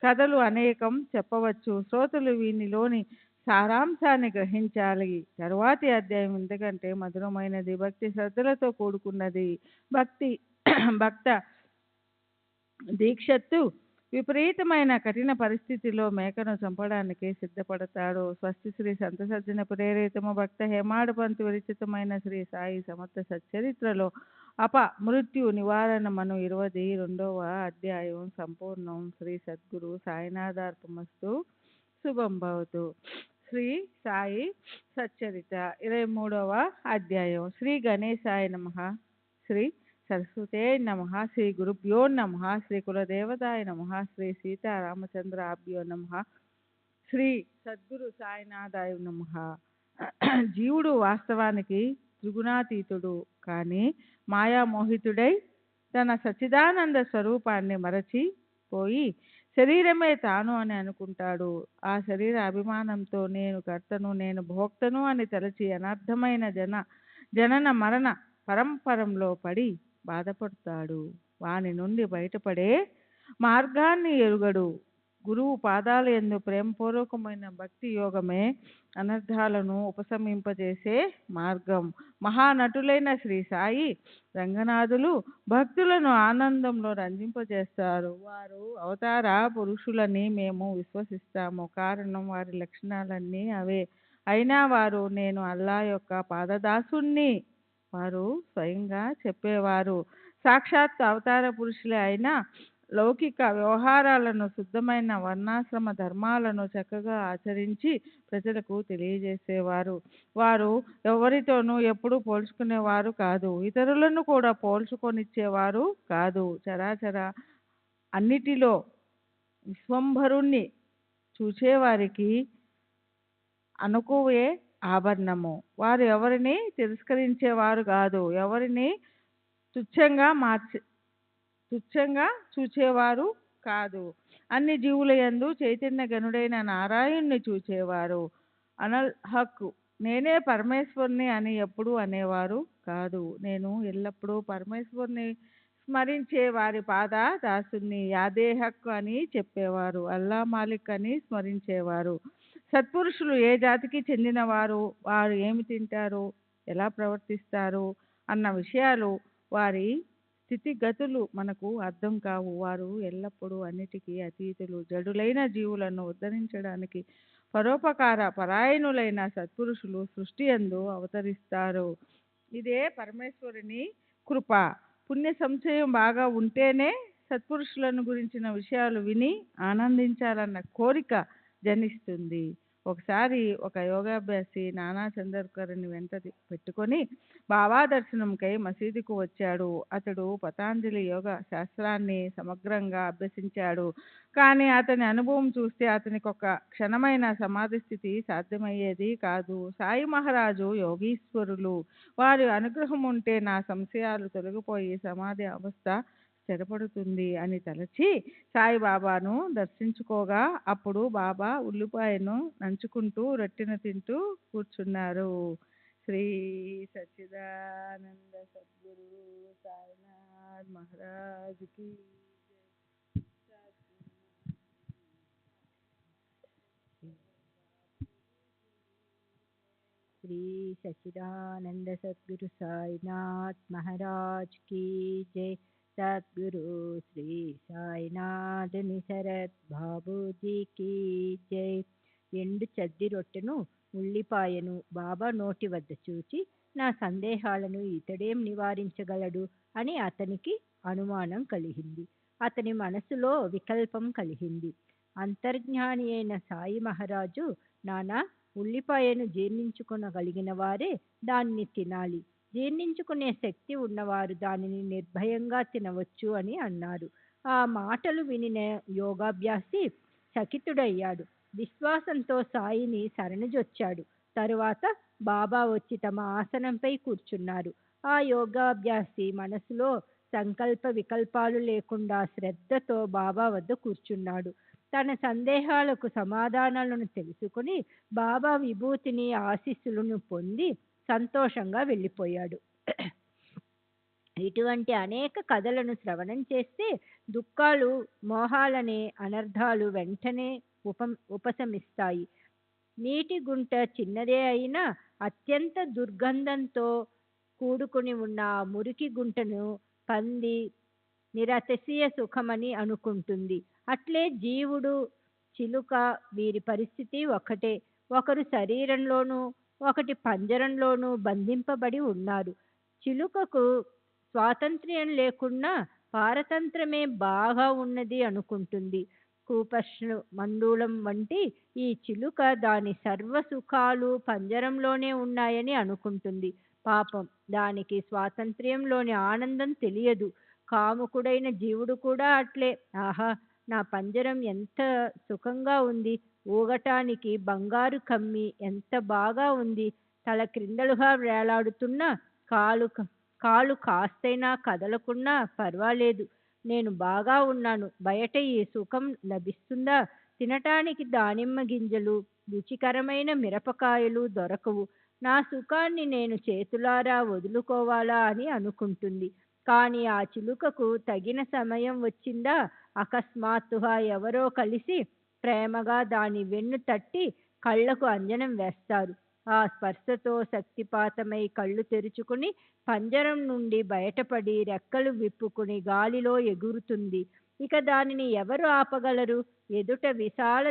కథలు అనేకం చెప్పవచ్చు. శ్రోతలు వీనిలోని సారాంశాన్ని గ్రహించాలి. తరువాతి అధ్యాయం ఎందుకంటే మధురమైనది, భక్తి శ్రద్ధలతో కూడుకున్నది. భక్త దీక్షత్తు విపరీతమైన కఠిన పరిస్థితిలో మేకను చంపడానికి సిద్ధపడతాడు. స్వస్తి శ్రీ సంత సజ్జన ప్రేరితము భక్త హేమాడు పంతు విరచితమైన శ్రీ సాయి సమర్థ సచ్చరిత్రలో మృత్యు నివారణమను 22వ అధ్యాయం సంపూర్ణం. శ్రీ సద్గురు సాయినాథార్పమస్తు. శుభం భవతు. శ్రీ సాయి సచ్చరిత 23వ అధ్యాయం. శ్రీ గణేశాయ నమః. శ్రీ సరస్వతే నమః. శ్రీ గురుభ్యో నమః. శ్రీ కులదేవతాయ నమః. శ్రీ సీతారామచంద్రాభ్యో నమః. శ్రీ సద్గురు సాయినాథాయ నమః. జీవుడు వాస్తవానికి త్రిగుణాతీతుడు, కానీ మాయామోహితుడై తన సచ్చిదానంద స్వరూపాన్ని మరచిపోయి శరీరమే తాను అని అనుకుంటాడు. ఆ శరీర అభిమానంతో నేను కర్తను, నేను భోక్తను అని తలచి అనర్థమైన జనన మరణ పరంపరంలో పడి బాధపడతాడు. వాని నుండి బయటపడే మార్గాన్ని ఎరుగడు. గురువు పాదాల యందు ప్రేమపూర్వకమైన భక్తి యోగమే అనర్థాలను ఉపశమింపజేసే మార్గం. మహానటులైన శ్రీ సాయి రంగనాథులు భక్తులను ఆనందంలో రంజింపజేస్తారు. వారు అవతార పురుషులని మేము విశ్వసిస్తాము. కారణం వారి లక్షణాలన్నీ అవే. అయినా వారు నేను అల్లా యొక్క పాదదాసుణ్ణి వారు స్వయంగా చెప్పేవారు. సాక్షాత్ అవతార పురుషులే అయినా లౌకిక వ్యవహారాలను, శుద్ధమైన వర్ణాశ్రమ ధర్మాలను చక్కగా ఆచరించి ప్రజలకు తెలియజేసేవారు. వారు ఎవరితోనూ ఎప్పుడూ పోల్చుకునేవారు కాదు, ఇతరులను కూడా పోల్చుకొనిచ్చేవారు కాదు. చరాచర అన్నిటిలో విశ్వంభరుణ్ణి చూచేవారికి అనుకువే ఆభరణము. వారు ఎవరిని తిరస్కరించేవారు కాదు, ఎవరిని తుచ్చంగా చూచేవారు కాదు. అన్ని జీవుల యందు చైతన్య గనుడైన నారాయణ్ణి చూచేవారు. అనల్ హక్కు నేనే పరమేశ్వరుని అని ఎప్పుడు అనేవారు కాదు. నేను ఎల్లప్పుడూ పరమేశ్వరుని స్మరించే వారి పాద దాసుని యాదే హక్కు అని చెప్పేవారు. అల్లా మాలిక్ అని స్మరించేవారు. సత్పురుషులు ఏ జాతికి చెందినవారు, వారు ఏమి తింటారు, ఎలా ప్రవర్తిస్తారు అన్న విషయాలు, వారి స్థితిగతులు మనకు అర్థం కావు. వారు ఎల్లప్పుడూ అన్నిటికీ అతీతులు. జడులైన జీవులను ఉద్ధరించడానికి పరోపకార పరాయణులైన సత్పురుషులు సృష్టి యందు అవతరిస్తారు. ఇదే పరమేశ్వరుని కృప. పుణ్య సంచయం బాగా ఉంటేనే సత్పురుషులను గురించిన విషయాలు విని ఆనందించాలన్న కోరిక జనిస్తుంది. ఒకసారి ఒక యోగాభ్యాసి నానా చందర్కర్ని వెంట పెట్టుకొని బాబా దర్శనంకై మసీదుకు వచ్చాడు. అతడు పతాంజలి యోగ శాస్త్రాన్ని సమగ్రంగా అభ్యసించాడు. కానీ అతని అనుభవం చూస్తే అతనికి ఒక క్షణమైన సమాధి స్థితి సాధ్యమయ్యేది కాదు. సాయి మహారాజు యోగీశ్వరులు. వారి అనుగ్రహం ఉంటే నా సంశయాలు తొలగిపోయి సమాధి అవస్థ స్థిరపడుతుంది అని తలచి సాయిబాబాను దర్శించుకోగా అప్పుడు బాబా ఉల్లిపాయను నంచుకుంటూ రొట్టెను తింటూ కూర్చున్నారు. శ్రీ సచ్చిదానంద సద్గురు సాయినాథ్ మహారాజ్కి శ్రీ సచ్చిదానంద సద్గురు సాయినాథ్ మహారాజ్ की जय। सद्गुरु श्री సాయినాథ్ నిసరత్ బాబూజీకి జై। ఎండు చద్ది రొట్టెను ఉల్లిపాయను బాబా నోటి వద్ద చూచి నా సందేహాలను ఇతడేం నివారించగలడు అని అతనికి అనుమానం కలిగింది. అతని మనసులో వికల్పం కలిగింది. అంతర్జ్ఞాని అయిన సాయి మహారాజు, నానా, ఉల్లిపాయను జీర్ణించుకొనగలిగిన వారే దాన్ని తినాలి, జీర్ణించుకునే శక్తి ఉన్నవారు దానిని నిర్భయంగా తినవచ్చు అని అన్నారు. ఆ మాటలు వినిన యోగాభ్యాసి చకితుడయ్యాడు. విశ్వాసంతో సాయిని శరణుజొచ్చాడు. తరువాత బాబా వచ్చి తమ ఆసనంపై కూర్చున్నారు. ఆ యోగాభ్యాసి మనసులో సంకల్ప వికల్పాలు లేకుండా శ్రద్ధతో బాబా వద్ద కూర్చున్నాడు. తన సందేహాలకు సమాధానాలను తెలుసుకుని బాబా విభూతిని, ఆశీస్సులను పొంది సంతోషంగా వెళ్ళిపోయాడు. ఇటువంటి అనేక కథలను శ్రవణం చేస్తే దుఃఖాలు, మోహాలనే అనర్థాలు వెంటనే ఉపశమిస్తాయి. నీటి గుంట చిన్నదే అయినా అత్యంత దుర్గంధంతో కూడుకుని ఉన్న ఆ మురికి గుంటను పంది నిరతిశయ సుఖమని అనుకుంటుంది. అట్లే జీవుడు, చిలుక వీరి పరిస్థితి ఒకటే. ఒకరు శరీరంలోనూ, ఒకటి పంజరంలోనూ బంధింపబడి ఉన్నారు. చిలుకకు స్వాతంత్ర్యం లేకున్నా పారతంత్రమే బాగా ఉన్నది అనుకుంటుంది. కూపర్షు మండూలం వంటి ఈ చిలుక దాని సర్వ సుఖాలు పంజరంలోనే ఉన్నాయని అనుకుంటుంది. పాపం, దానికి స్వాతంత్ర్యంలోని ఆనందం తెలియదు. కాముకుడైన జీవుడు కూడా అట్లే. ఆహా, నా పంజరం ఎంత సుఖంగా ఉంది, ఊగటానికి బంగారు కమ్మి ఎంత బాగా ఉంది, తల క్రిందలుగా వేలాడుతున్నా కాలు కాస్తైనా కదలకున్నా పర్వాలేదు, నేను బాగా ఉన్నాను, బయట ఈ సుఖం లభిస్తుందా, తినటానికి దానిమ్మ గింజలు, రుచికరమైన మిరపకాయలు దొరకవు, నా సుఖాన్ని నేను చేతులారా వదులుకోవాలా అని అనుకుంటుంది. కానీ ఆ చిలుకకు తగిన సమయం వచ్చిందా, అకస్మాత్తుగా ఎవరో కలిసి ప్రేమగా దాని వెన్ను తట్టి కళ్ళకు అంజనం వేస్తారు. ఆ స్పర్శతో శక్తిపాతమై కళ్ళు తెరుచుకుని పంజరం నుండి బయటపడి రెక్కలు విప్పుకుని గాలిలో ఎగురుతుంది. ఇక దానిని ఎవరు ఆపగలరు? ఎదుట విశాల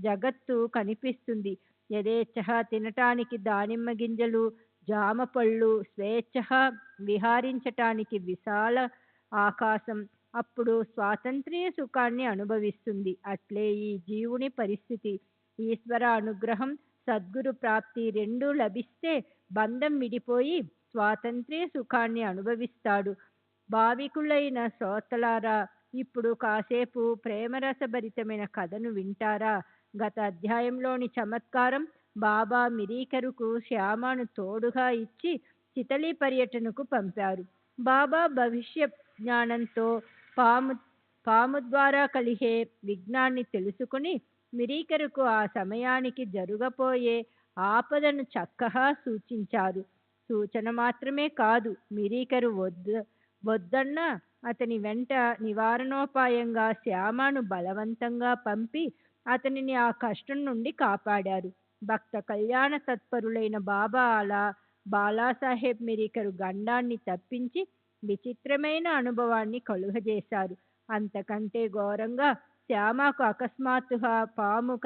జగత్తు కనిపిస్తుంది. యథేచ్ఛగా తినటానికి దానిమ్మ గింజలు, జామ పళ్ళు, స్వేచ్ఛగా విహారించటానికి విశాల ఆకాశం, అప్పుడు స్వాతంత్ర్య సుఖాన్ని అనుభవిస్తుంది. అట్లే ఈ జీవుని పరిస్థితి. ఈశ్వర అనుగ్రహం, సద్గురు ప్రాప్తి రెండూ లభిస్తే బంధం విడిపోయి స్వాతంత్ర్య సుఖాన్ని అనుభవిస్తాడు. భావికులైన శ్రోతలారా, ఇప్పుడు కాసేపు ప్రేమరసభరితమైన కథను వింటారా? గత అధ్యాయంలోని చమత్కారం, బాబా మిరీకరుకు శ్యామను తోడుగా ఇచ్చి చితలి పర్యటనకు పంపారు. బాబా భవిష్య జ్ఞానంతో పాము ద్వారా కలిగే విఘ్నాన్ని తెలుసుకుని మిరీకరుకు ఆ సమయానికి జరగబోయే ఆపదను చక్కగా సూచించారు. సూచన మాత్రమే కాదు, మిరీకరు వద్దన్న అతని వెంట నివారణోపాయంగా శ్యామను బలవంతంగా పంపి అతనిని ఆ కష్టం నుండి కాపాడారు. భక్త కళ్యాణ తత్పరులైన బాబా అలా బాలాసాహెబ్ మిరీకరు గండాన్ని తప్పించి విచిత్రమైన అనుభవాన్ని కలుగజేశారు. అంతకంటే ఘోరంగా శ్యామకు అకస్మాత్తుగా పాము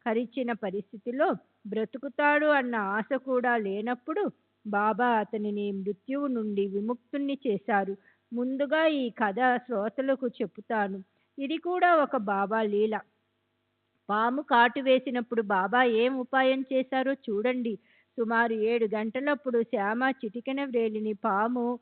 కరిచిన పరిస్థితిలో బ్రతుకుతాడు అన్న ఆశ కూడా లేనప్పుడు బాబా అతనిని మృత్యువు నుండి విముక్తుణ్ణి చేశారు. ముందుగా ఈ కథ శ్రోతలకు చెబుతాను. ఇది కూడా ఒక బాబా లీల. పాము కాటు వేసినప్పుడు బాబా ఏం ఉపాయం చేశారో చూడండి. సుమారు 7 గంటలప్పుడు శ్యామ చిటికెన వ్రేలిని పాము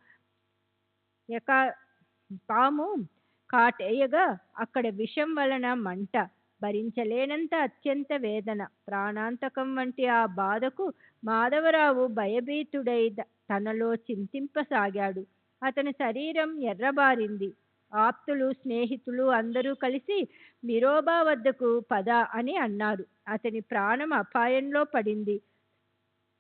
కాటేయగా అక్కడ విషం వలన మంట, భరించలేనంత అత్యంత వేదన, ప్రాణాంతకం వంటి ఆ బాధకు మాధవరావు భయభీతుడై తనలో చింతింపసాగాడు. అతని శరీరం ఎర్రబారింది. ఆప్తులు, స్నేహితులు అందరూ కలిసి విరోబా వద్దకు పద అని అన్నారు. అతని ప్రాణం అపాయంలో పడింది.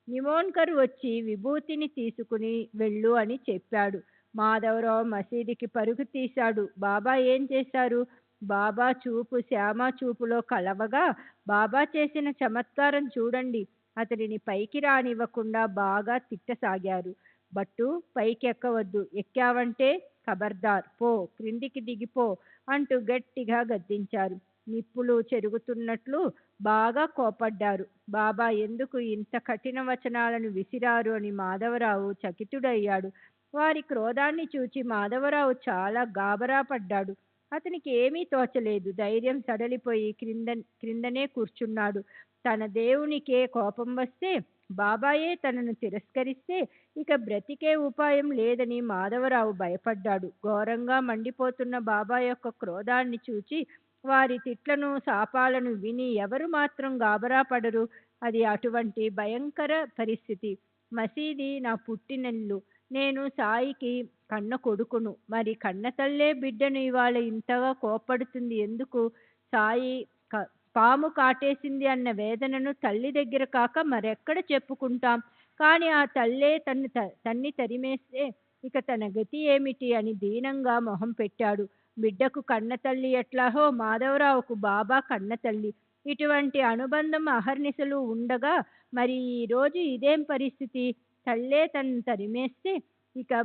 నిమోన్కర్ వచ్చి విభూతిని తీసుకుని వెళ్ళు అని చెప్పాడు. మాధవరావు మసీదుకి పరుగు తీశాడు. బాబా ఏం చేశారు? బాబా చూపు శ్యామ చూపులో కలవగా, బాబా చేసిన చమత్కారం చూడండి. అతడిని పైకి రానివ్వకుండా బాగా తిట్టసాగారు. బట్టు, పైకి ఎక్కవద్దు, ఎక్కావంటే ఖబర్దార్, పో, క్రిందికి దిగిపో అంటూ గట్టిగా గద్దించారు. నిప్పులు చెరుగుతున్నట్లు బాగా కోపడ్డారు. బాబా ఎందుకు ఇంత కఠిన వచనాలను విసిరారు అని మాధవరావు చకితుడయ్యాడు. వారి క్రోధాన్ని చూచి మాధవరావు చాలా గాబరా పడ్డాడు. అతనికి ఏమీ తోచలేదు. ధైర్యం సడలిపోయి క్రిందనే కూర్చున్నాడు. తన దేవునికే కోపం వస్తే, బాబాయే తనను తిరస్కరిస్తే ఇక బ్రతికే ఉపాయం లేదని మాధవరావు భయపడ్డాడు. ఘోరంగా మండిపోతున్న బాబా యొక్క క్రోధాన్ని చూచి, వారి తిట్లను, శాపాలను విని ఎవరు మాత్రం గాబరా పడరు? అది అటువంటి భయంకర పరిస్థితి. మసీది నా పుట్టినిల్లు. నేను సాయికి కన్న కొడుకును. మరి కన్న తల్లే బిడ్డను ఇవాళ ఇంతగా కోప్పడుతుంది ఎందుకు? సాయి పాము కాటేసింది అన్న వేదనను తల్లి దగ్గర కాక మరెక్కడ చెప్పుకుంటాం? కానీ ఆ తల్లే తన్ని తరిమేస్తే ఇక తన గతి ఏమిటి అని దీనంగా మొహం పెట్టాడు. బిడ్డకు కన్న తల్లి ఎట్లాహో మాధవరావుకు బాబా కన్న తల్లి. ఇటువంటి అనుబంధం అహర్నిశలు ఉండగా మరి ఈరోజు ఇదేం పరిస్థితి? తల్లే తను తరిమేస్తే ఇక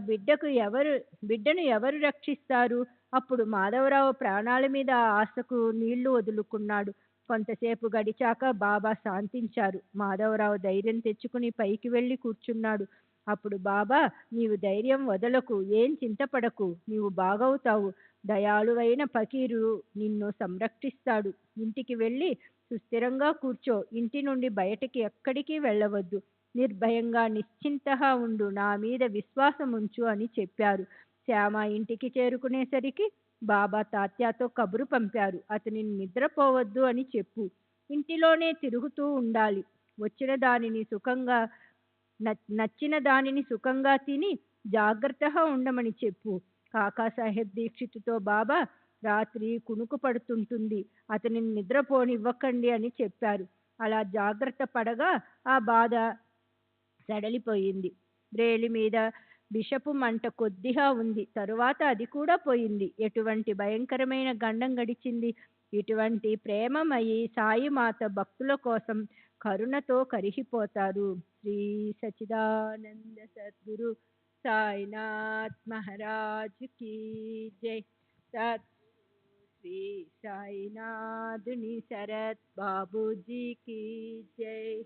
బిడ్డను ఎవరు రక్షిస్తారు? అప్పుడు మాధవరావు ప్రాణాల మీద ఆశకు నీళ్లు వదులుకున్నాడు. కొంతసేపు గడిచాక బాబా శాంతించారు. మాధవరావు ధైర్యం తెచ్చుకుని పైకి వెళ్ళి కూర్చున్నాడు. అప్పుడు బాబా, నీవు ధైర్యం వదలకు, ఏం చింతపడకు, నీవు బాగవుతావు. దయాళువైన ఫకీరు నిన్ను సంరక్షిస్తాడు. ఇంటికి వెళ్ళి సుస్థిరంగా కూర్చో. ఇంటి నుండి బయటికి ఎక్కడికి వెళ్ళవద్దు. నిర్భయంగా నిశ్చింతగా ఉండు. నా మీద విశ్వాసం ఉంచు అని చెప్పారు. శ్యామ ఇంటికి చేరుకునేసరికి బాబా తాత్యాతో కబురు పంపారు. అతనిని నిద్రపోవద్దు అని చెప్పు. ఇంటిలోనే తిరుగుతూ ఉండాలి. నచ్చిన దానిని సుఖంగా తిని జాగ్రత్తగా ఉండమని చెప్పు. కాకాసాహెబ్ దీక్షితుతో బాబా, రాత్రి కునుకు పడుతుంటుంది, అతనిని నిద్రపోనివ్వకండి అని చెప్పారు. అలా జాగ్రత్త పడగా ఆ బాధ సడలిపోయింది. వ్రేలి మీద బిషపు మంట కొద్దిగా ఉంది. తరువాత అది కూడా పోయింది. ఎటువంటి భయంకరమైన గండం గడిచింది! ఇటువంటి ప్రేమమయి సాయిమాత భక్తుల కోసం కరుణతో కరిగిపోతారు. శ్రీ సచిదానంద సద్గురు సాయినాథ్ మహారాజ్ కీ జై. సత్ శ్రీ సాయినాథుని శరత్ బాబూజీకి జై.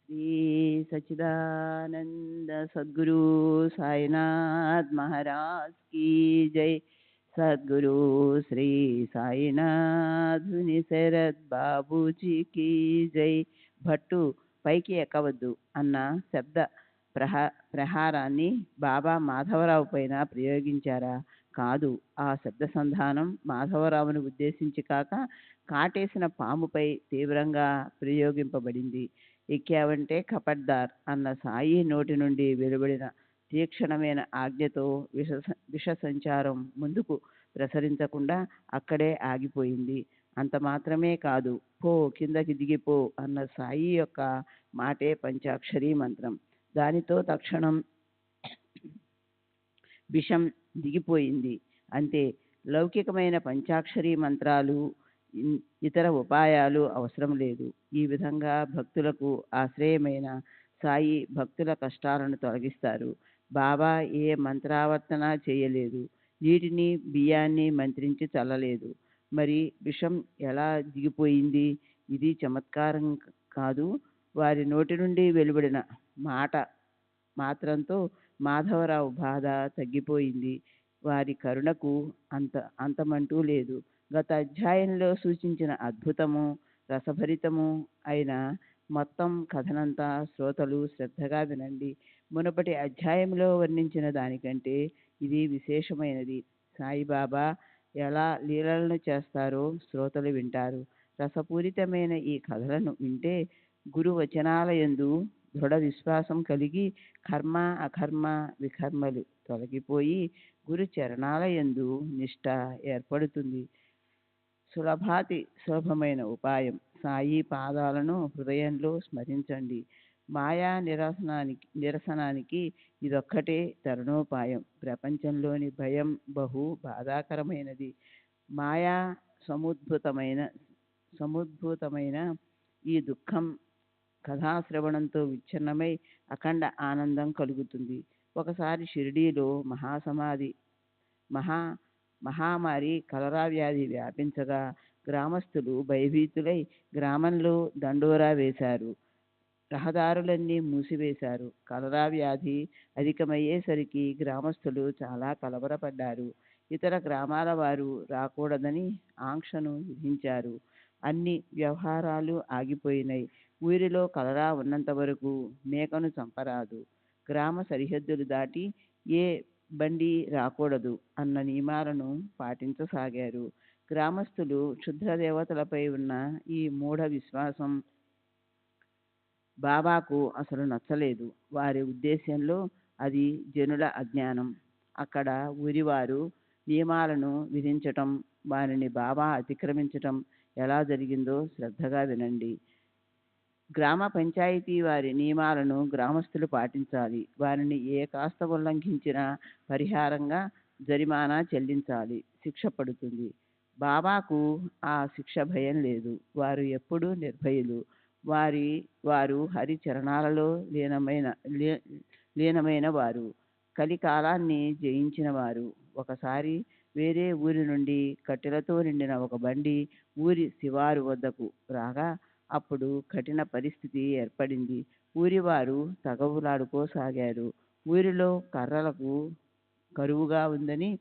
श्री सच्चिदानंद सद्गुरु साईनाथ महाराज की जय. सद्गुरु श्री साईनाथ శరత్ బాబూజీకి జై. భట్టు పైకి ఎక్కవద్దు అన్న శబ్ద ప్రహారాన్ని బాబా మాధవరావు పైన ప్రయోగించారా? కాదు. ఆ శబ్ద సంధానం మాధవరావును ఉద్దేశించి కాక కాటేసిన పాముపై తీవ్రంగా ప్రయోగింపబడింది. ఎక్కావంటే కపడ్దార్ అన్న సాయి నోటి నుండి వెలువడిన తీక్షణమైన ఆజ్ఞతో విష సంచారం ముందుకు ప్రసరించకుండా అక్కడే ఆగిపోయింది. అంత మాత్రమే కాదు, పో, కిందకి దిగిపో అన్న సాయి యొక్క మాటే పంచాక్షరీ మంత్రం. దానితో తక్షణం విషం దిగిపోయింది. అంతే. లౌకికమైన పంచాక్షరీ మంత్రాలు, ఇతర ఉపాయాలు అవసరం లేదు. ఈ విధంగా భక్తులకు ఆశ్రయమైన సాయి భక్తుల కష్టాలను తొలగిస్తారు. బాబా ఏ మంత్రావర్తన చేయలేదు, నీటిని బియ్యాన్ని మంత్రించి చల్లలేదు. మరి విషం ఎలా దిగిపోయింది? ఇది చమత్కారం కాదు. వారి నోటి నుండి వెలువడిన మాట మాత్రంతో మాధవరావు బాధ తగ్గిపోయింది. వారి కరుణకు అంతమంటూ లేదు. గత అధ్యాయంలో సూచించిన అద్భుతము, రసభరితము అయిన మొత్తం కథనంతా శ్రోతలు శ్రద్ధగా వినండి. మునుపటి అధ్యాయంలో వర్ణించిన దానికంటే ఇది విశేషమైనది. సాయిబాబా ఎలా లీలలను చేస్తారో శ్రోతలు వింటారు. రసపూరితమైన ఈ కథలను వింటే గురు వచనాలయందు దృఢ విశ్వాసం కలిగి కర్మ అకర్మ వికర్మలు తొలగిపోయి గురు చరణాలయందు నిష్ఠ ఏర్పడుతుంది. సులభమైన ఉపాయం. సాయి పాదాలను హృదయంలో స్మరించండి. మాయా నిరసనానికి ఇదొక్కటే తరుణోపాయం. ప్రపంచంలోని భయం బహు బాధాకరమైనది. మాయా సముద్భూతమైన ఈ దుఃఖం కథాశ్రవణంతో విచ్ఛిన్నమై అఖండ ఆనందం కలుగుతుంది. ఒకసారి షిరిడీలో మహామారి కలరా వ్యాధి వ్యాపించగా గ్రామస్తులు భయభీతులై గ్రామంలో దండోరా వేశారు. రహదారులన్నీ మూసివేశారు. కలరా వ్యాధి అధికమయ్యేసరికి గ్రామస్తులు చాలా కలవరపడ్డారు. ఇతర గ్రామాల వారు రాకూడదని ఆంక్షను విధించారు. అన్ని వ్యవహారాలు ఆగిపోయినాయి. ఊరిలో కలరా ఉన్నంత వరకు మేకను చంపరాదు, గ్రామ సరిహద్దులు దాటి ఏ బండి రాకూడదు అన్న నియమాలను పాటించసాగారు. గ్రామస్తులు క్షుద్ర దేవతలపై ఉన్న ఈ మూఢ విశ్వాసం బాబాకు అసలు నచ్చలేదు. వారి ఉద్దేశ్యంలో అది జనుల అజ్ఞానం. అక్కడ ఊరివారు నియమాలను విధించటం, వారిని బాబా అతిక్రమించటం ఎలా జరిగిందో శ్రద్ధగా వినండి. గ్రామ పంచాయతీ వారి నియమాలను గ్రామస్తులు పాటించాలి. వారిని ఏ కాస్త ఉల్లంఘించినా పరిహారంగా జరిమానా చెల్లించాలి. శిక్ష పడుతుంది. బాబాకు ఆ శిక్ష భయం లేదు. వారు ఎప్పుడూ నిర్భయులు. వారు హరి చరణాలలో లీనమైన వారు. కలికాలాన్ని జయించిన వారు. ఒకసారి వేరే ఊరి నుండి కట్టెలతో నిండిన ఒక బండి ఊరి శివారు వద్దకు రాగా అప్పుడు కఠిన పరిస్థితి ఏర్పడింది. ఊరివారు తగవులాడుకోసాగారు. ఊరిలో కర్రలకు కరువుగా ఉందని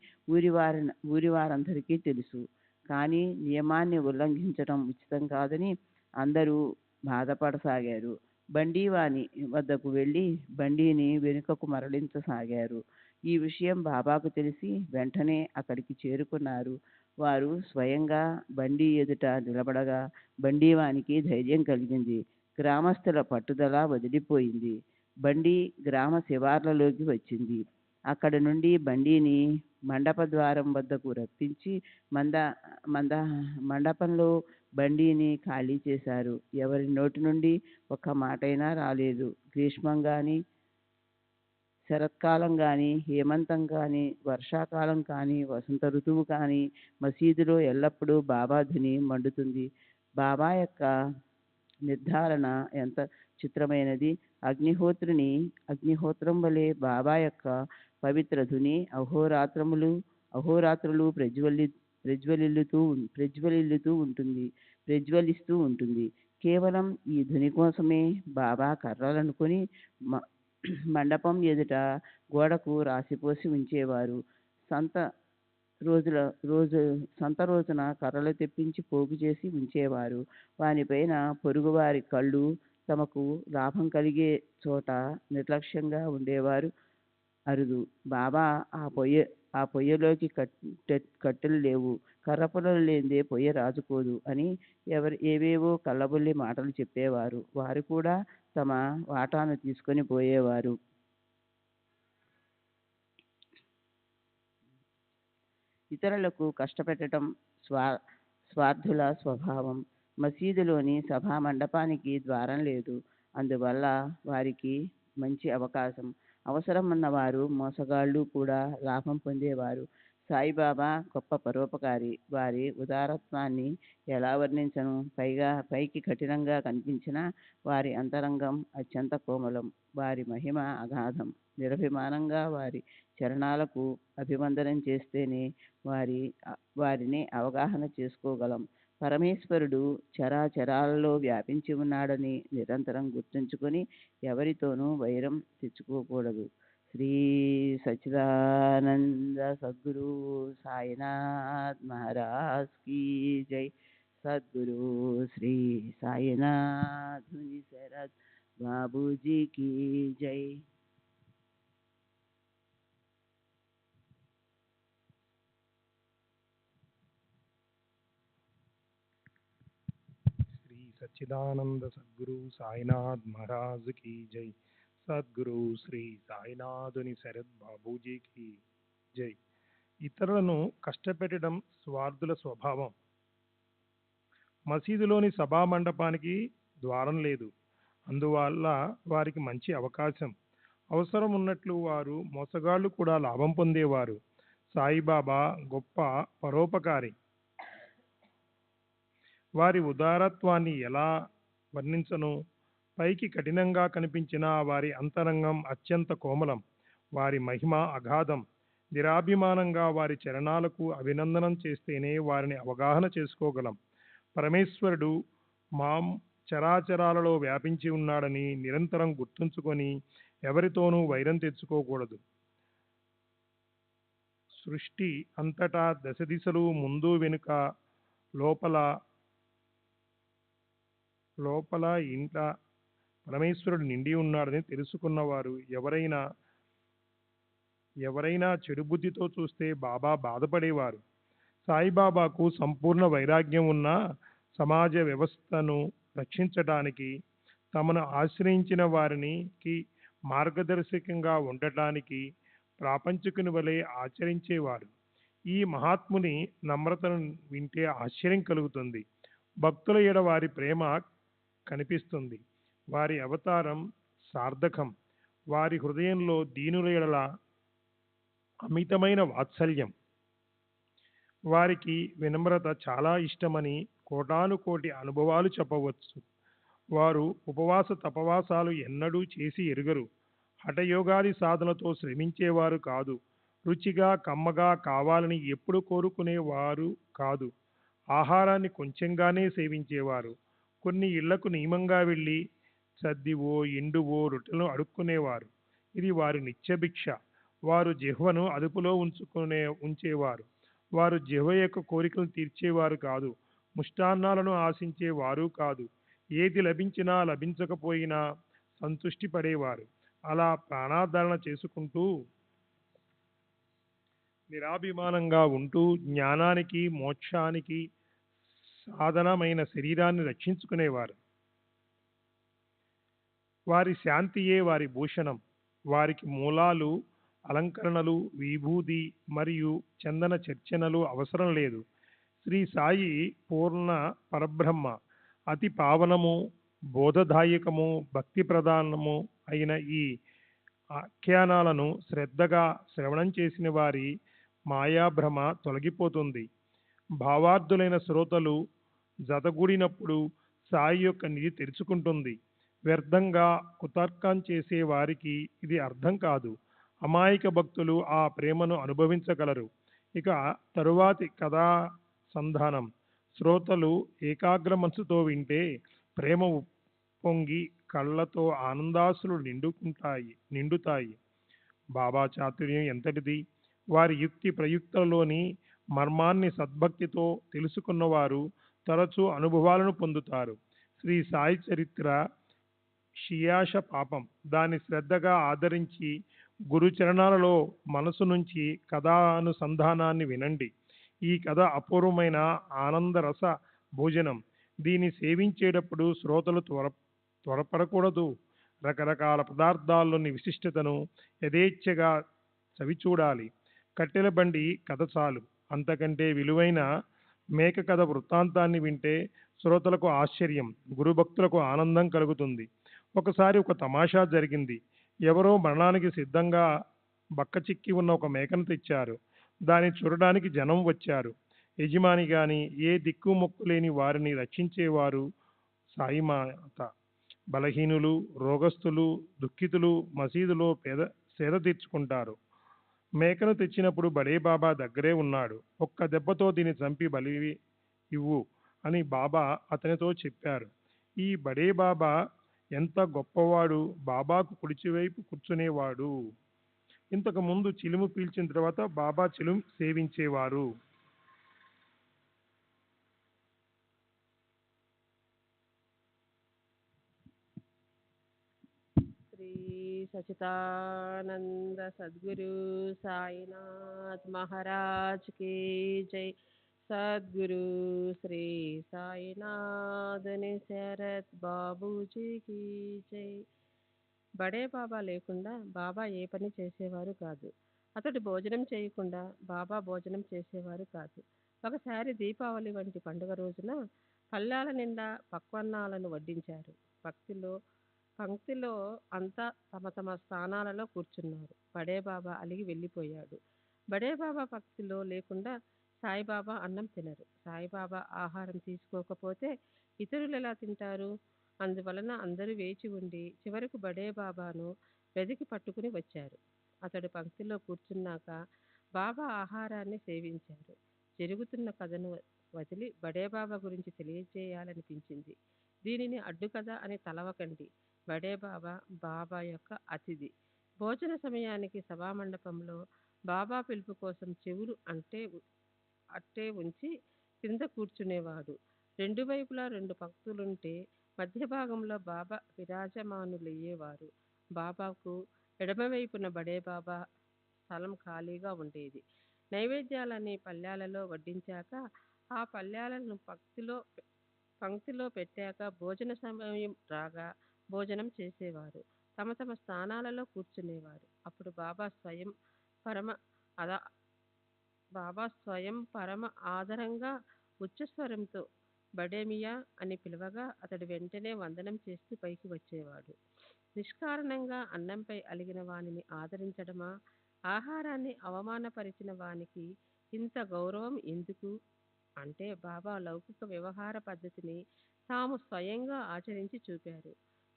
ఊరివారందరికీ తెలుసు. కానీ నియమాన్ని ఉల్లంఘించటం ఉచితం కాదని అందరూ బాధపడసాగారు. బండివాని వద్దకు వెళ్ళి బండిని వెనుకకు మరలించసాగారు. ఈ విషయం బాబాకు తెలిసి వెంటనే అక్కడికి చేరుకున్నారు. వారు స్వయంగా బండి ఎదుట నిలబడగా బండివానికి ధైర్యం కలిగింది. గ్రామస్తుల పట్టుదల వదిలిపోయింది. బండి గ్రామ శివార్లలోకి వచ్చింది. అక్కడి నుండి బండిని మండప ద్వారం వద్దకు రప్పించి మండపంలో బండిని ఖాళీ చేశారు. ఎవరి నోటి నుండి ఒక్క మాటైనా రాలేదు. గ్రీష్మం కానీ, శరత్కాలం కానీ, హేమంతం కానీ, వర్షాకాలం కానీ, వసంత ఋతువు కానీ మసీదులో ఎల్లప్పుడూ బాబా ధ్వని మండుతుంది. బాబా యొక్క నిర్ధారణ ఎంత చిత్రమైనది. అగ్నిహోత్రం వలె బాబా యొక్క పవిత్ర ధుని అహోరాత్రులు ప్రజ్వలిస్తూ ఉంటుంది. కేవలం ఈ ధుని కోసమే బాబా కర్రలనుకొని మండపం ఎదుట గోడకు రాసిపోసి ఉంచేవారు. సంత రోజున కర్రలు తెప్పించి పోగు చేసి ఉంచేవారు. వానిపైన పొరుగువారి కళ్ళు తమకు లాభం కలిగే చోట నిర్లక్ష్యంగా ఉండేవారు అరుదు. బాబా ఆ పొయ్యలోకి కట్టెలు లేవు, కర్రపుల్లలు లేనిదే పొయ్య రాజుకోదు అని ఏవేవో కళ్ళబొల్లి మాటలు చెప్పేవారు. వారు కూడా తమ వాటాను తీసుకొని పోయేవారు. ఇతరులకు కష్టపెట్టడం స్వార్థుల స్వభావం. మసీదులోని సభా మండపానికి ద్వారం లేదు. అందువల్ల వారికి మంచి అవకాశం. అవసరం ఉన్నవారు మోసగాళ్ళు కూడా లాభం పొందేవారు. సాయిబాబా గొప్ప పరోపకారి. వారి ఉదారత్వాన్ని ఎలా వర్ణించను? పైకి కఠినంగా కనిపించిన వారి అంతరంగం అత్యంత కోమలం. వారి మహిమ అగాధం. నిరభిమానంగా వారి చరణాలకు అభివందనం చేస్తేనే వారిని అవగాహన చేసుకోగలం. పరమేశ్వరుడు చరాచరాలలో వ్యాపించి ఉన్నాడని నిరంతరం గుర్తుంచుకొని ఎవరితోనూ వైరం తెచ్చుకోకూడదు. శ్రీ సచ్చిదానంద సద్గురు సాయినాథ్ మహారాజ్ కీ జై. సద్గురు శ్రీ సాయినాథ్ ముని శరత్ బాబూజీ కీ జై. శ్రీ సచ్చిదానంద సద్గురు సాయినాథ్ మహారాజ్ కీ జై. సద్గురు శ్రీ సాయినాథుని శరత్ బాబూజీకి జై. ఇతరులను కష్టపెట్టడం స్వార్థుల స్వభావం. మసీదులోని సభా మండపానికి ద్వారం లేదు. అందువల్ల వారికి మంచి అవకాశం. అవసరం ఉన్నట్లు వారు మోసగాళ్ళు కూడా లాభం పొందేవారు. సాయిబాబా గొప్ప పరోపకారి. వారి ఉదారత్వాన్ని ఎలా వర్ణించను? పైకి కఠినంగా కనిపించిన వారి అంతరంగం అత్యంత కోమలం. వారి మహిమ అగాధం. నిరాభిమానంగా వారి చరణాలకు అభినందనం చేస్తేనే వారిని అవగాహన చేసుకోగలం. పరమేశ్వరుడు చరాచరాలలో వ్యాపించి ఉన్నాడని నిరంతరం గుర్తుంచుకొని ఎవరితోనూ వైరం తెచ్చుకోకూడదు. సృష్టి అంతటా దశ దిశలు ముందు వెనుక లోపల ఇంట పరమేశ్వరుడు నిండి ఉన్నాడని తెలుసుకున్నవారు ఎవరైనా చెడు బుద్ధితో చూస్తే బాబా బాధపడేవారు. సాయిబాబాకు సంపూర్ణ వైరాగ్యం ఉన్న సమాజ వ్యవస్థను రక్షించడానికి, తమను ఆశ్రయించిన వారికి మార్గదర్శకంగా ఉండటానికి ప్రాపంచికుని వలె ఆచరించేవారు. ఈ మహాత్ముని నమ్రతను వింటే ఆశ్చర్యం కలుగుతుంది. భక్తుల ఎడ వారి ప్రేమ కనిపిస్తుంది. వారి అవతారం సార్థకం. వారి హృదయంలో దీనుల ఎడల అమితమైన వాత్సల్యం. వారికి వినమ్రత చాలా ఇష్టమని కోటానుకోటి అనుభవాలు చెప్పవచ్చు. వారు ఉపవాస తపవాసాలు ఎన్నడూ చేసి ఎరుగరు. హఠయోగాది సాధనతో శ్రమించేవారు కాదు. రుచిగా కమ్మగా కావాలని ఎప్పుడు కోరుకునేవారు కాదు. ఆహారాన్ని కొంచెంగానే సేవించేవారు. కొన్ని ఇళ్లకు నియమంగా వెళ్ళి సద్దివో ఎండువో రొట్టెలను అడుక్కునేవారు. ఇది వారి నిత్యభిక్ష. వారు జిహ్వను అదుపులో ఉంచేవారు. వారు జిహ్వ యొక్క కోరికలను తీర్చేవారు కాదు. ముష్టాన్నాలను ఆశించేవారు కాదు. ఏది లభించినా లభించకపోయినా సంతృష్టి పడేవారు. అలా ప్రాణాధారణ చేసుకుంటూ నిరాభిమానంగా ఉంటూ జ్ఞానానికి మోక్షానికి సాధనమైన శరీరాన్ని రక్షించుకునేవారు. వారి శాంతియే వారి భూషణం. వారికి మూలాలు, అలంకరణలు, విభూది మరియు చందన చర్చనలు అవసరం లేదు. శ్రీ సాయి పూర్ణ పరబ్రహ్మ. అతి పావనము, బోధదాయకము, భక్తి ప్రధానము అయిన ఈ ఆఖ్యానాలను శ్రద్ధగా శ్రవణం చేసిన వారి మాయాభ్రమ తొలగిపోతుంది. భావార్థులైన శ్రోతలు జతగూడినప్పుడు సాయి యొక్క నిధి తెరుచుకుంటుంది. వ్యర్థంగా కుతర్కం చేసే వారికి ఇది అర్థం కాదు. అమాయక భక్తులు ఆ ప్రేమను అనుభవించగలరు. ఇక తరువాతి కథా సంధానం. శ్రోతలు ఏకాగ్ర మనసుతో వింటే ప్రేమ పొంగి కళ్ళతో ఆనందాసులు నిండుతాయి. బాబా చాతుర్యం ఎంతటిది! వారి యుక్తి ప్రయుక్తలోని మర్మాన్ని సద్భక్తితో తెలుసుకున్నవారు తరచూ అనుభవాలను పొందుతారు. శ్రీ సాయి చరిత్ర షియాష పాపం. దాన్ని శ్రద్ధగా ఆదరించి గురుచరణాలలో మనసు నుంచి కథానుసంధానాన్ని వినండి. ఈ కథ అపూర్వమైన ఆనందరస భోజనం. దీన్ని సేవించేటప్పుడు శ్రోతలు త్వరపడకూడదు. రకరకాల పదార్థాల్లోని విశిష్టతను యథేచ్ఛగా చవిచూడాలి. కట్టెల బండి కథ చాలు. అంతకంటే విలువైన మేక కథ వృత్తాంతాన్ని వింటే శ్రోతలకు ఆశ్చర్యం, గురుభక్తులకు ఆనందం కలుగుతుంది. ఒకసారి ఒక తమాషా జరిగింది. ఎవరో మరణానికి సిద్ధంగా బక్కచిక్కి ఉన్న ఒక మేకను తెచ్చారు. దాన్ని చూడడానికి జనం వచ్చారు. యజమాని గాని ఏ దిక్కు మొక్కు లేని వారిని రక్షించేవారు సాయిమాత. బలహీనులు, రోగస్తులు, దుఃఖితులు మసీదులో సేద తీర్చుకుంటారు. మేకను తెచ్చినప్పుడు బడే బాబా దగ్గరే ఉన్నాడు. ఒక్క దెబ్బతో దీన్ని చంపి బలి ఇవ్వు అని బాబా అతనితో చెప్పారు. ఈ బడే బాబా ఎంత గొప్పవాడు! బాబాకు కుడిచివైపు కూర్చునేవాడు. ఇంతకు ముందు చిలుము పీల్చిన తర్వాత బాబా చిలుము సేవించేవారు. శ్రీ సచితానంద సద్గురు సాయినాథ్ మహారాజ్ కి జై. సద్గురు శ్రీ సాయినాథ్ శరత్ బాబూజీకి జై. బడే బాబా లేకుండా బాబా ఏ పని చేసేవారు కాదు. అతడు భోజనం చేయకుండా బాబా భోజనం చేసేవారు కాదు. ఒకసారి దీపావళి వంటి పండుగ రోజున పళ్ళాల నిండా పక్వన్నాలను వడ్డించారు. పంక్తిలో అంతా తమ తమ స్థానాలలో కూర్చున్నారు. బడే బాబా అలిగి వెళ్ళిపోయాడు. బడే బాబా పంక్తిలో లేకుండా సాయిబాబా అన్నం తినరు. సాయిబాబా ఆహారం తీసుకోకపోతే ఇతరులు ఎలా తింటారు? అందువలన అందరూ వేచి ఉండి చివరకు బడే బాబాను వెదికి పట్టుకుని వచ్చారు. అతడు పంక్తిలో కూర్చున్నాక బాబా ఆహారాన్ని సేవించారు. జరుగుతున్న కథను వదిలి బడే బాబా గురించి తెలియజేయాలనిపించింది. దీనిని అడ్డుకథ అని తలవకండి. బడే బాబా బాబా యొక్క అతిథి. భోజన సమయానికి సభామండపంలో బాబా పిలుపు కోసం చెవులు అట్టే ఉంచి కింద కూర్చునేవాడు. రెండు వైపులా 2 పంక్తులుంటే మధ్య భాగంలో బాబా విరాజమానులయ్యేవారు. బాబాకు ఎడమవైపున బడే బాబా స్థలం ఖాళీగా ఉండేది. నైవేద్యాలని పళ్ళాలలో వడ్డించాక ఆ పళ్ళాలను పంక్తిలో పెట్టాక భోజన సమయం రాగా భోజనం చేసేవారు. తమ తమ స్థానాలలో కూర్చునేవారు. అప్పుడు బాబా స్వయం పరమ ఆదరంగా ఉచ్చస్వరంతో బడేమియా అని పిలవగా అతడు వెంటనే వందనం చేస్తూ పైకి వచ్చేవాడు. నిష్కారణంగా అన్నంపై అలిగిన వానిని ఆదరించడమా? ఆహారాన్ని అవమానపరిచిన వానికి ఇంత గౌరవం ఎందుకు? అంటే బాబా లౌకిక వ్యవహార పద్ధతిని తాము స్వయంగా ఆచరించి చూపారు.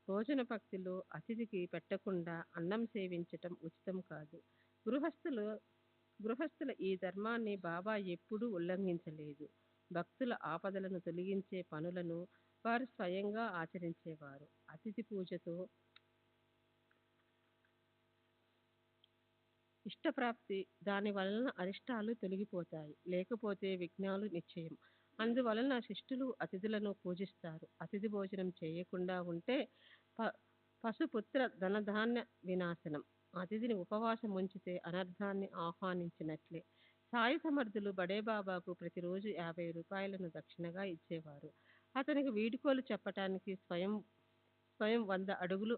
భోజన పక్తిలో అతిథికి పెట్టకుండా అన్నం సేవించటం ఉచితం కాదు. గృహస్థుల ఈ ధర్మాన్ని బాబా ఎప్పుడూ ఉల్లంఘించలేదు. భక్తుల ఆపదలను తొలగించే పనులను వారు స్వయంగా ఆచరించేవారు. అతిథి పూజతో ఇష్టప్రాప్తి, దాని వలన అరిష్టాలు తొలగిపోతాయి. లేకపోతే విఘ్నాలు నిశ్చయం. అందువలన శిష్టులు అతిథులను పూజిస్తారు. అతిథి భోజనం చేయకుండా ఉంటే పశుపుత్ర ధనధాన్య వినాశనం. అతిథిని ఉపవాసం ఉంచితే అనర్థాన్ని ఆహ్వానించినట్లే. సాయి సమర్థులు బడే బాబాకు ప్రతిరోజు 50 రూపాయలను దక్షిణగా ఇచ్చేవారు. అతనికి వీడ్కోలు చెప్పటానికి స్వయం 100 అడుగులు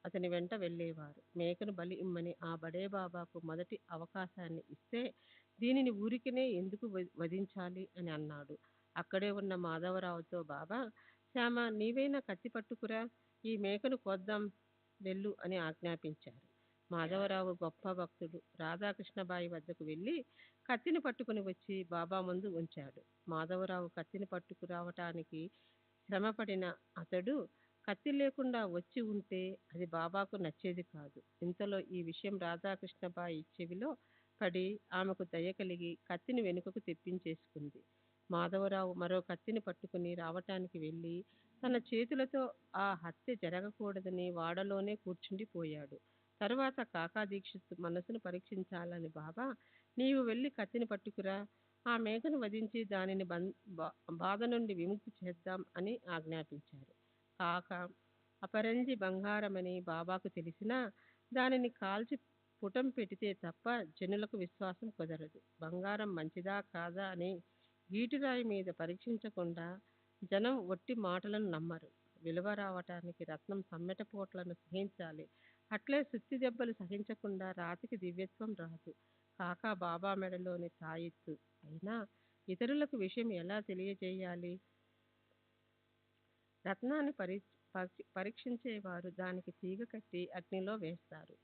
అతని వెంట వెళ్ళేవారు. మేకను బలి ఇమ్మని ఆ బడే బాబాకు మొదటి అవకాశాన్ని ఇస్తే దీనిని ఊరికినే ఎందుకు వధించాలి అని అన్నాడు. అక్కడే ఉన్న మాధవరావుతో బాబా, శ్యామ, నీవైనా కత్తి పట్టుకురా, ఈ మేకను కోద్దాం వెళ్ళు అని ఆజ్ఞాపించారు. మాధవరావు గొప్ప భక్తుడు. రాధాకృష్ణబాయి వద్దకు వెళ్ళి కత్తిని పట్టుకుని వచ్చి బాబా ముందు ఉంచాడు. మాధవరావు కత్తిని పట్టుకురావటానికి శ్రమపడిన అతడు కత్తి లేకుండా వచ్చి ఉంటే అది బాబాకు నచ్చేది కాదు. ఇంతలో ఈ విషయం రాధాకృష్ణబాయి చెవిలో పడి ఆమెకు దయ కలిగి కత్తిని వెనుకకు తెప్పించేసుకుంది. మాధవరావు మరో కత్తిని పట్టుకుని రావటానికి వెళ్ళి తన చేతులతో ఆ హత్య జరగకూడదని వాడలోనే కూర్చుండిపోయాడు. తరువాత కాకా దీక్షిత్ మనసును పరీక్షించాలని బాబా, నీవు వెళ్ళి కత్తిని పట్టుకురా, ఆ మేకను వధించి దానిని బాధ నుండి విముక్తి చేద్దాం అని ఆజ్ఞాపించారు. కాక అపరంజి బంగారమని బాబాకు తెలిసినా దానిని కాల్చి పుటం పెడితే తప్ప జనులకు విశ్వాసం కుదరదు. బంగారం మంచిదా కాదా అని గీటురాయి మీద పరీక్షించకుండా జనం ఒట్టి మాటలను నమ్మరు. విలువ రావటానికి రత్నం సమ్మెటపోట్లను సహించాలి. అట్లే సుత్తి దెబ్బలు సహించకుండా రాతికి దివ్యత్వం రాదు. కాకా బాబా మెడలోని తాయెత్తు అయినా ఇతరులకు విషయం ఎలా తెలియజేయాలి? రత్నాన్ని పరీక్షించేవారు దానికి తీగ కట్టి అగ్నిలో వేస్తారు.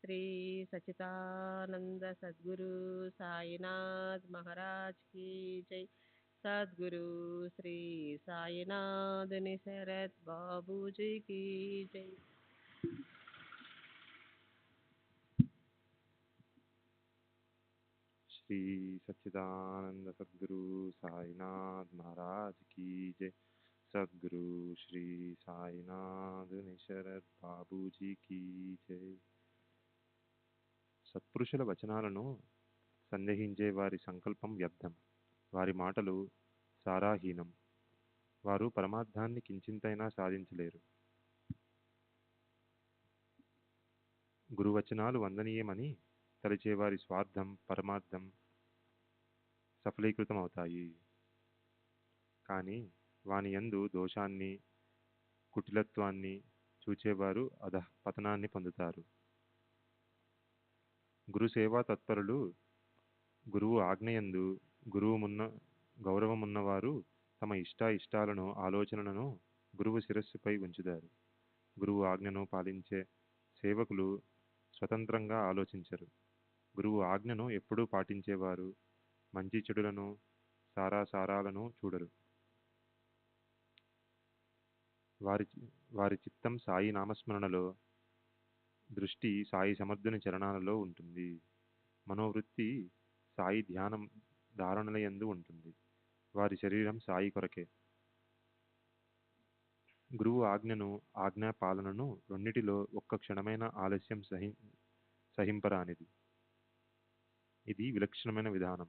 శ్రీ సచిదానంద సద్గురు సాయినాథ్ మహారాజ్ की जय। सद्गुरु श्री साईनाथ निसरत बाबू जी की जय। श्री सच्चिदानंद सद्गुरु साईनाथ महाराज की जय। सद्गुरु श्री साईनाथ निशरत बाबूजी की जय। సత్పురుషుల వచనాలను సందేహించే వారి సంకల్పం వ్యర్థం, వారి మాటలు సారాహీనం. వారు పరమార్థాన్ని కించింతైనా సాధించలేరు. గురువచనాలు వందనీయమని తలిచేవారి స్వార్థం పరమార్థం సఫలీకృతమవుతాయి. కానీ వాని యందు దోషాన్ని కుటిలత్వాన్ని చూచేవారు పతనాన్ని పొందుతారు. గురు సేవా తత్పరులు గురువు ఆజ్ఞయందు గౌరవమున్నవారు తమ ఇష్టాలను ఆలోచనలను గురువు శిరస్సుపై ఉంచుతారు. గురువు ఆజ్ఞను పాలించే సేవకులు స్వతంత్రంగా ఆలోచించరు. గురువు ఆజ్ఞను ఎప్పుడూ పాటించేవారు మంచి చెడులను సారాలను చూడరు. వారి చిత్తం సాయి నామస్మరణలో, దృష్టి సాయి సమర్థుని చరణాలలో ఉంటుంది. మనోవృత్తి సాయి ధ్యానం ధారణల యందు ఉంటుంది. వారి శరీరం సాయి కొరకే. గురువు ఆజ్ఞా పాలనను రెండిటిలో ఒక్క క్షణమైన ఆలస్యం సహింపరానిది. ఇది విలక్షణమైన విధానం.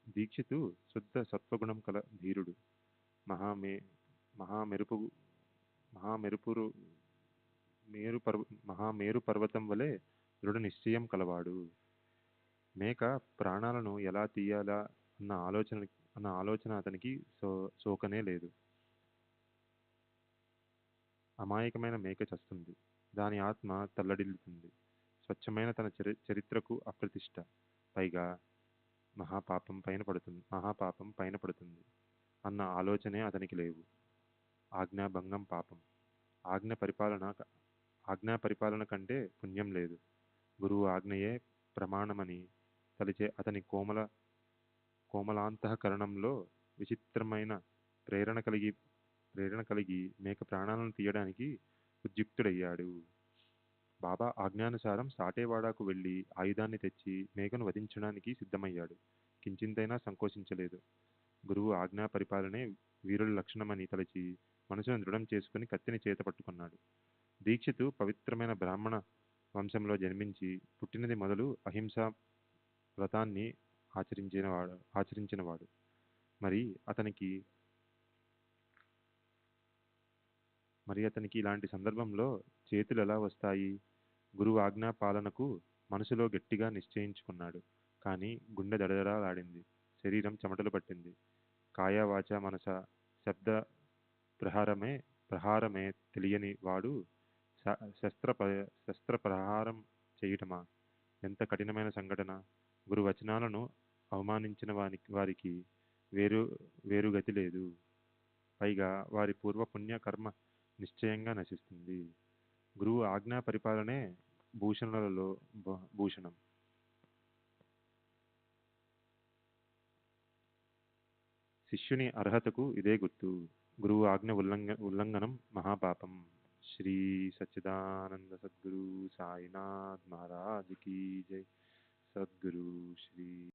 దీక్షితు శుద్ధ సత్వగుణం కల ధీరుడు. మహామేరు పర్వతం వలె దృఢ నిశ్చయం కలవాడు. మేక ప్రాణాలను ఎలా తీయాలా అన్న ఆలోచన అతనికి సోకనే లేదు. అమాయకమైన మేక చస్తుంది, దాని ఆత్మ తల్లడిల్లుతుంది. స్వచ్ఛమైన తన చరిత్రకు అప్రతిష్ట, పైగా మహాపాపం పైన పడుతుంది అన్న ఆలోచనే అతనికి లేవు. ఆజ్ఞాభంగం పాపం. ఆజ్ఞా పరిపాలన కంటే పుణ్యం లేదు. గురువు ఆజ్ఞయే ప్రమాణమని తలిచే అతని కోమలాంతఃకరణంలో విచిత్రమైన ప్రేరణ కలిగి మేక ప్రాణాలను తీయడానికి ఉద్యుక్తుడయ్యాడు. బాబా ఆజ్ఞానుసారం సాటేవాడాకు వెళ్ళి ఆయుధాన్ని తెచ్చి మేకను వధించడానికి సిద్ధమయ్యాడు. కించింతైనా సంకోచించలేదు. గురువు ఆజ్ఞా పరిపాలనే వీరుల లక్షణమని తలచి మనసును దృఢం చేసుకుని కత్తిని చేత పట్టుకున్నాడు. దీక్షితు పవిత్రమైన బ్రాహ్మణ వంశంలో జన్మించి పుట్టినది మొదలు అహింసా వ్రతాన్ని ఆచరించినవాడు. మరి అతనికి ఇలాంటి సందర్భంలో చేతులు ఎలా వస్తాయి? గురువు ఆజ్ఞా పాలనకు మనసులో గట్టిగా నిశ్చయించుకున్నాడు. కానీ గుండె దడదడలాడింది, శరీరం చెమటలు పట్టింది. కాయ వాచ మనస శబ్ద ప్రహారమే తెలియని వాడు శస్త్ర ప్రహారం చేయటమా? ఎంత కఠినమైన సంఘటన! గురు వచనాలను అవమానించిన వారికి వేరుగతి లేదు. పైగా వారి పూర్వ పుణ్య కర్మ నిశ్చయంగా నశిస్తుంది. గురువు ఆజ్ఞా పరిపాలనే భూషణులలో భూషణం. శిష్యుని అర్హతకు ఇదే గుర్తు. గురువు ఆజ్ఞ ఉల్లంఘనం మహాపాపం. శ్రీ సచ్చిదానంద సద్గురు సాయినాథ్ మహారాజ్ కీ జై. సద్గురు శ్రీ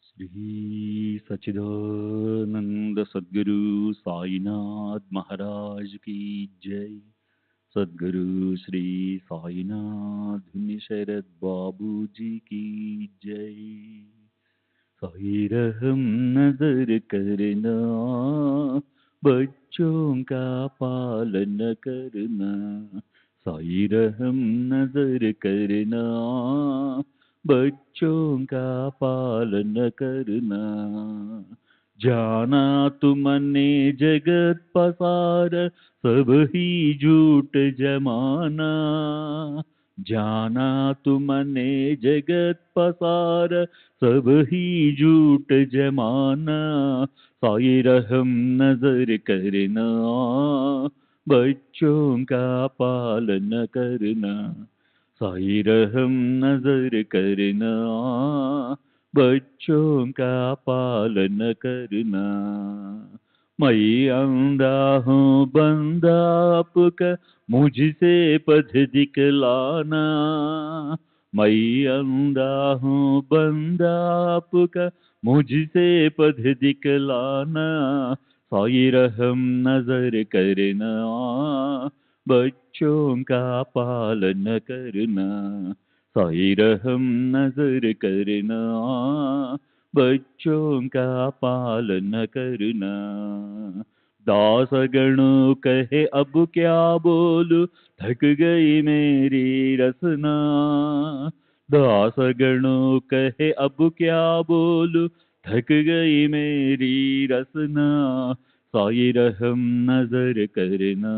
श्री सच्चिदानंद सद्गुरु साईनाथ महाराज की जय। सद्गुरु श्री साईनाथ शरद बाबू जी की जय। साई रहम नजर करना, बच्चों का पालन करना। साई रहम नजर करना, बच्चों का पालन करना। जाना तुमने जगत पसार, सब ही झूठ जमाना। जाना तुमने जगत पसार, सब ही झूठ जमाना। साई रहम नजर करना, बच्चों का पालन करना। साई रहम नजर करना, बच्चों का पालन करना। मैं अंधा हूँ बंदा आपका, मुझसे पथ दिखलाना। मैं अंधा हूँ बंदा आपका, मुझसे पथ दिखलाना। साई रहम नजर करना, बच्चों का पालन करना। साई रहम नजर करना, बच्चों का पालन करना। दास गणों कहे अब क्या बोलूं, थक गई मेरी रसना। दास गणों कहे अब क्या बोलूं, थक गई मेरी रसना। साई रहम नजर करना,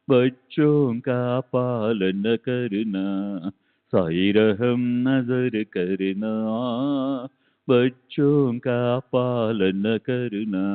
बच्चों का पालन करना। साई रहम नजर करना, बच्चों का पालन करना।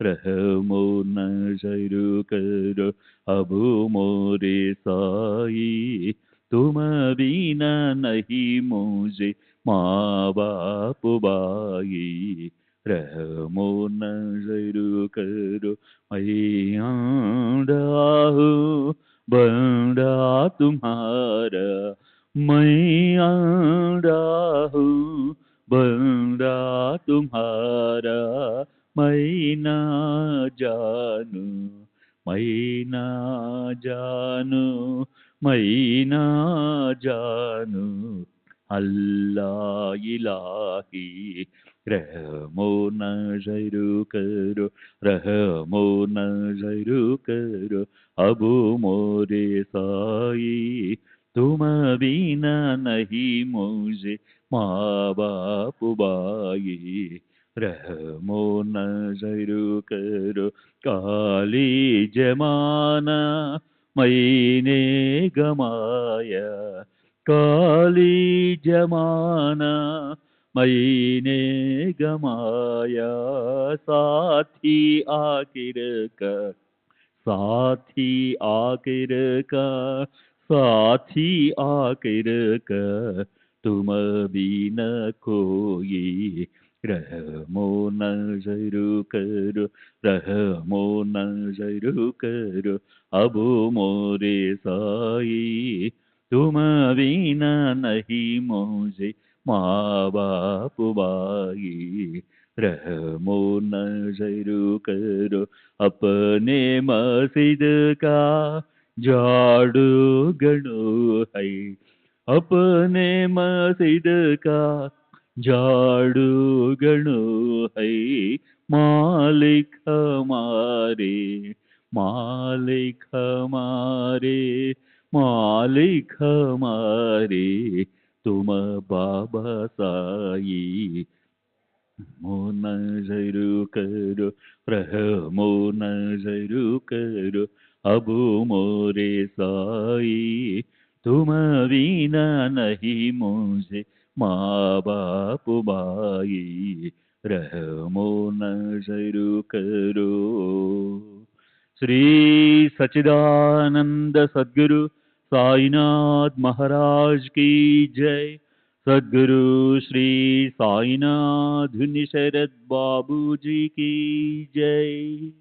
रहमो नजर करो अब मोरे साई, तुम बिना नहीं मुझे माँ बाप भाई। रहमो नजर करो मैं आंधा हूँ बंदा तुम्हारा। मैं आंधा हूँ बंदा तुम्हारा। मैं ना जानू, मैं ना जानू, मैं ना जानू। अल्लाह इलाही रहमो नजर करो, रहमो नजर करो, अब मोरे साई तुम बिना नहीं मुझे माँ बाप भाई, रहमो नजर करो। काली जमाना मैंने गमाया, काली जमाना मैंने गमाया, साथी आखिर का, साथी आखिर का, साथी आखिर का, तुम बिना कोई, रहमो नजर करो, रहमो नजर करो, अब मोरे साई तुम बिना नहीं मुझे माँ बाप भाई, रहमो नजर करो। अपने मस्जिद का झाड़ू गणो है, अपने मस्जिद का झाड़ू गणो है, मालिक हमारे, मालिक हमारे, मालिक हमारे तुम बाबा साई, रहमो नजर करो, रहमो नजर करो, अब मोरे साई तुम बिना नहीं मुझे माँ बाप भाई, रहमो नजर करो। श्री सच्चिदानंद सद्गुरु साईनाथ महाराज की जय। सद्गुरु श्री साईनाथ शरद बाबू जी की जय।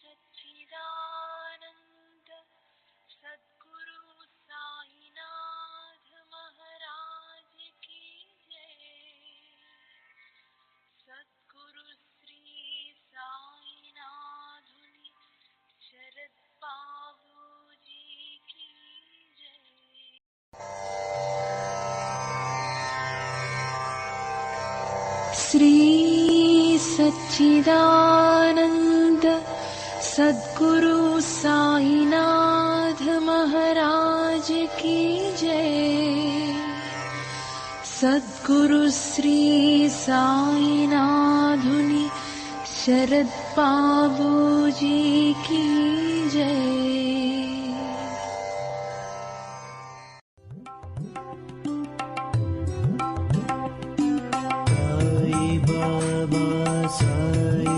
सच्चिदानंद सद्गुरु साईनाथ महाराज की जय। सद्गुरु श्री साईनाथुनि शरद बाबू जी की जय। श्री सच्चिदानंद सद्गुरु साईनाथ महाराज की जय। सद्गुरु श्री साईनाथुनि शरद बाबू जी की जय। साई बाबा, साई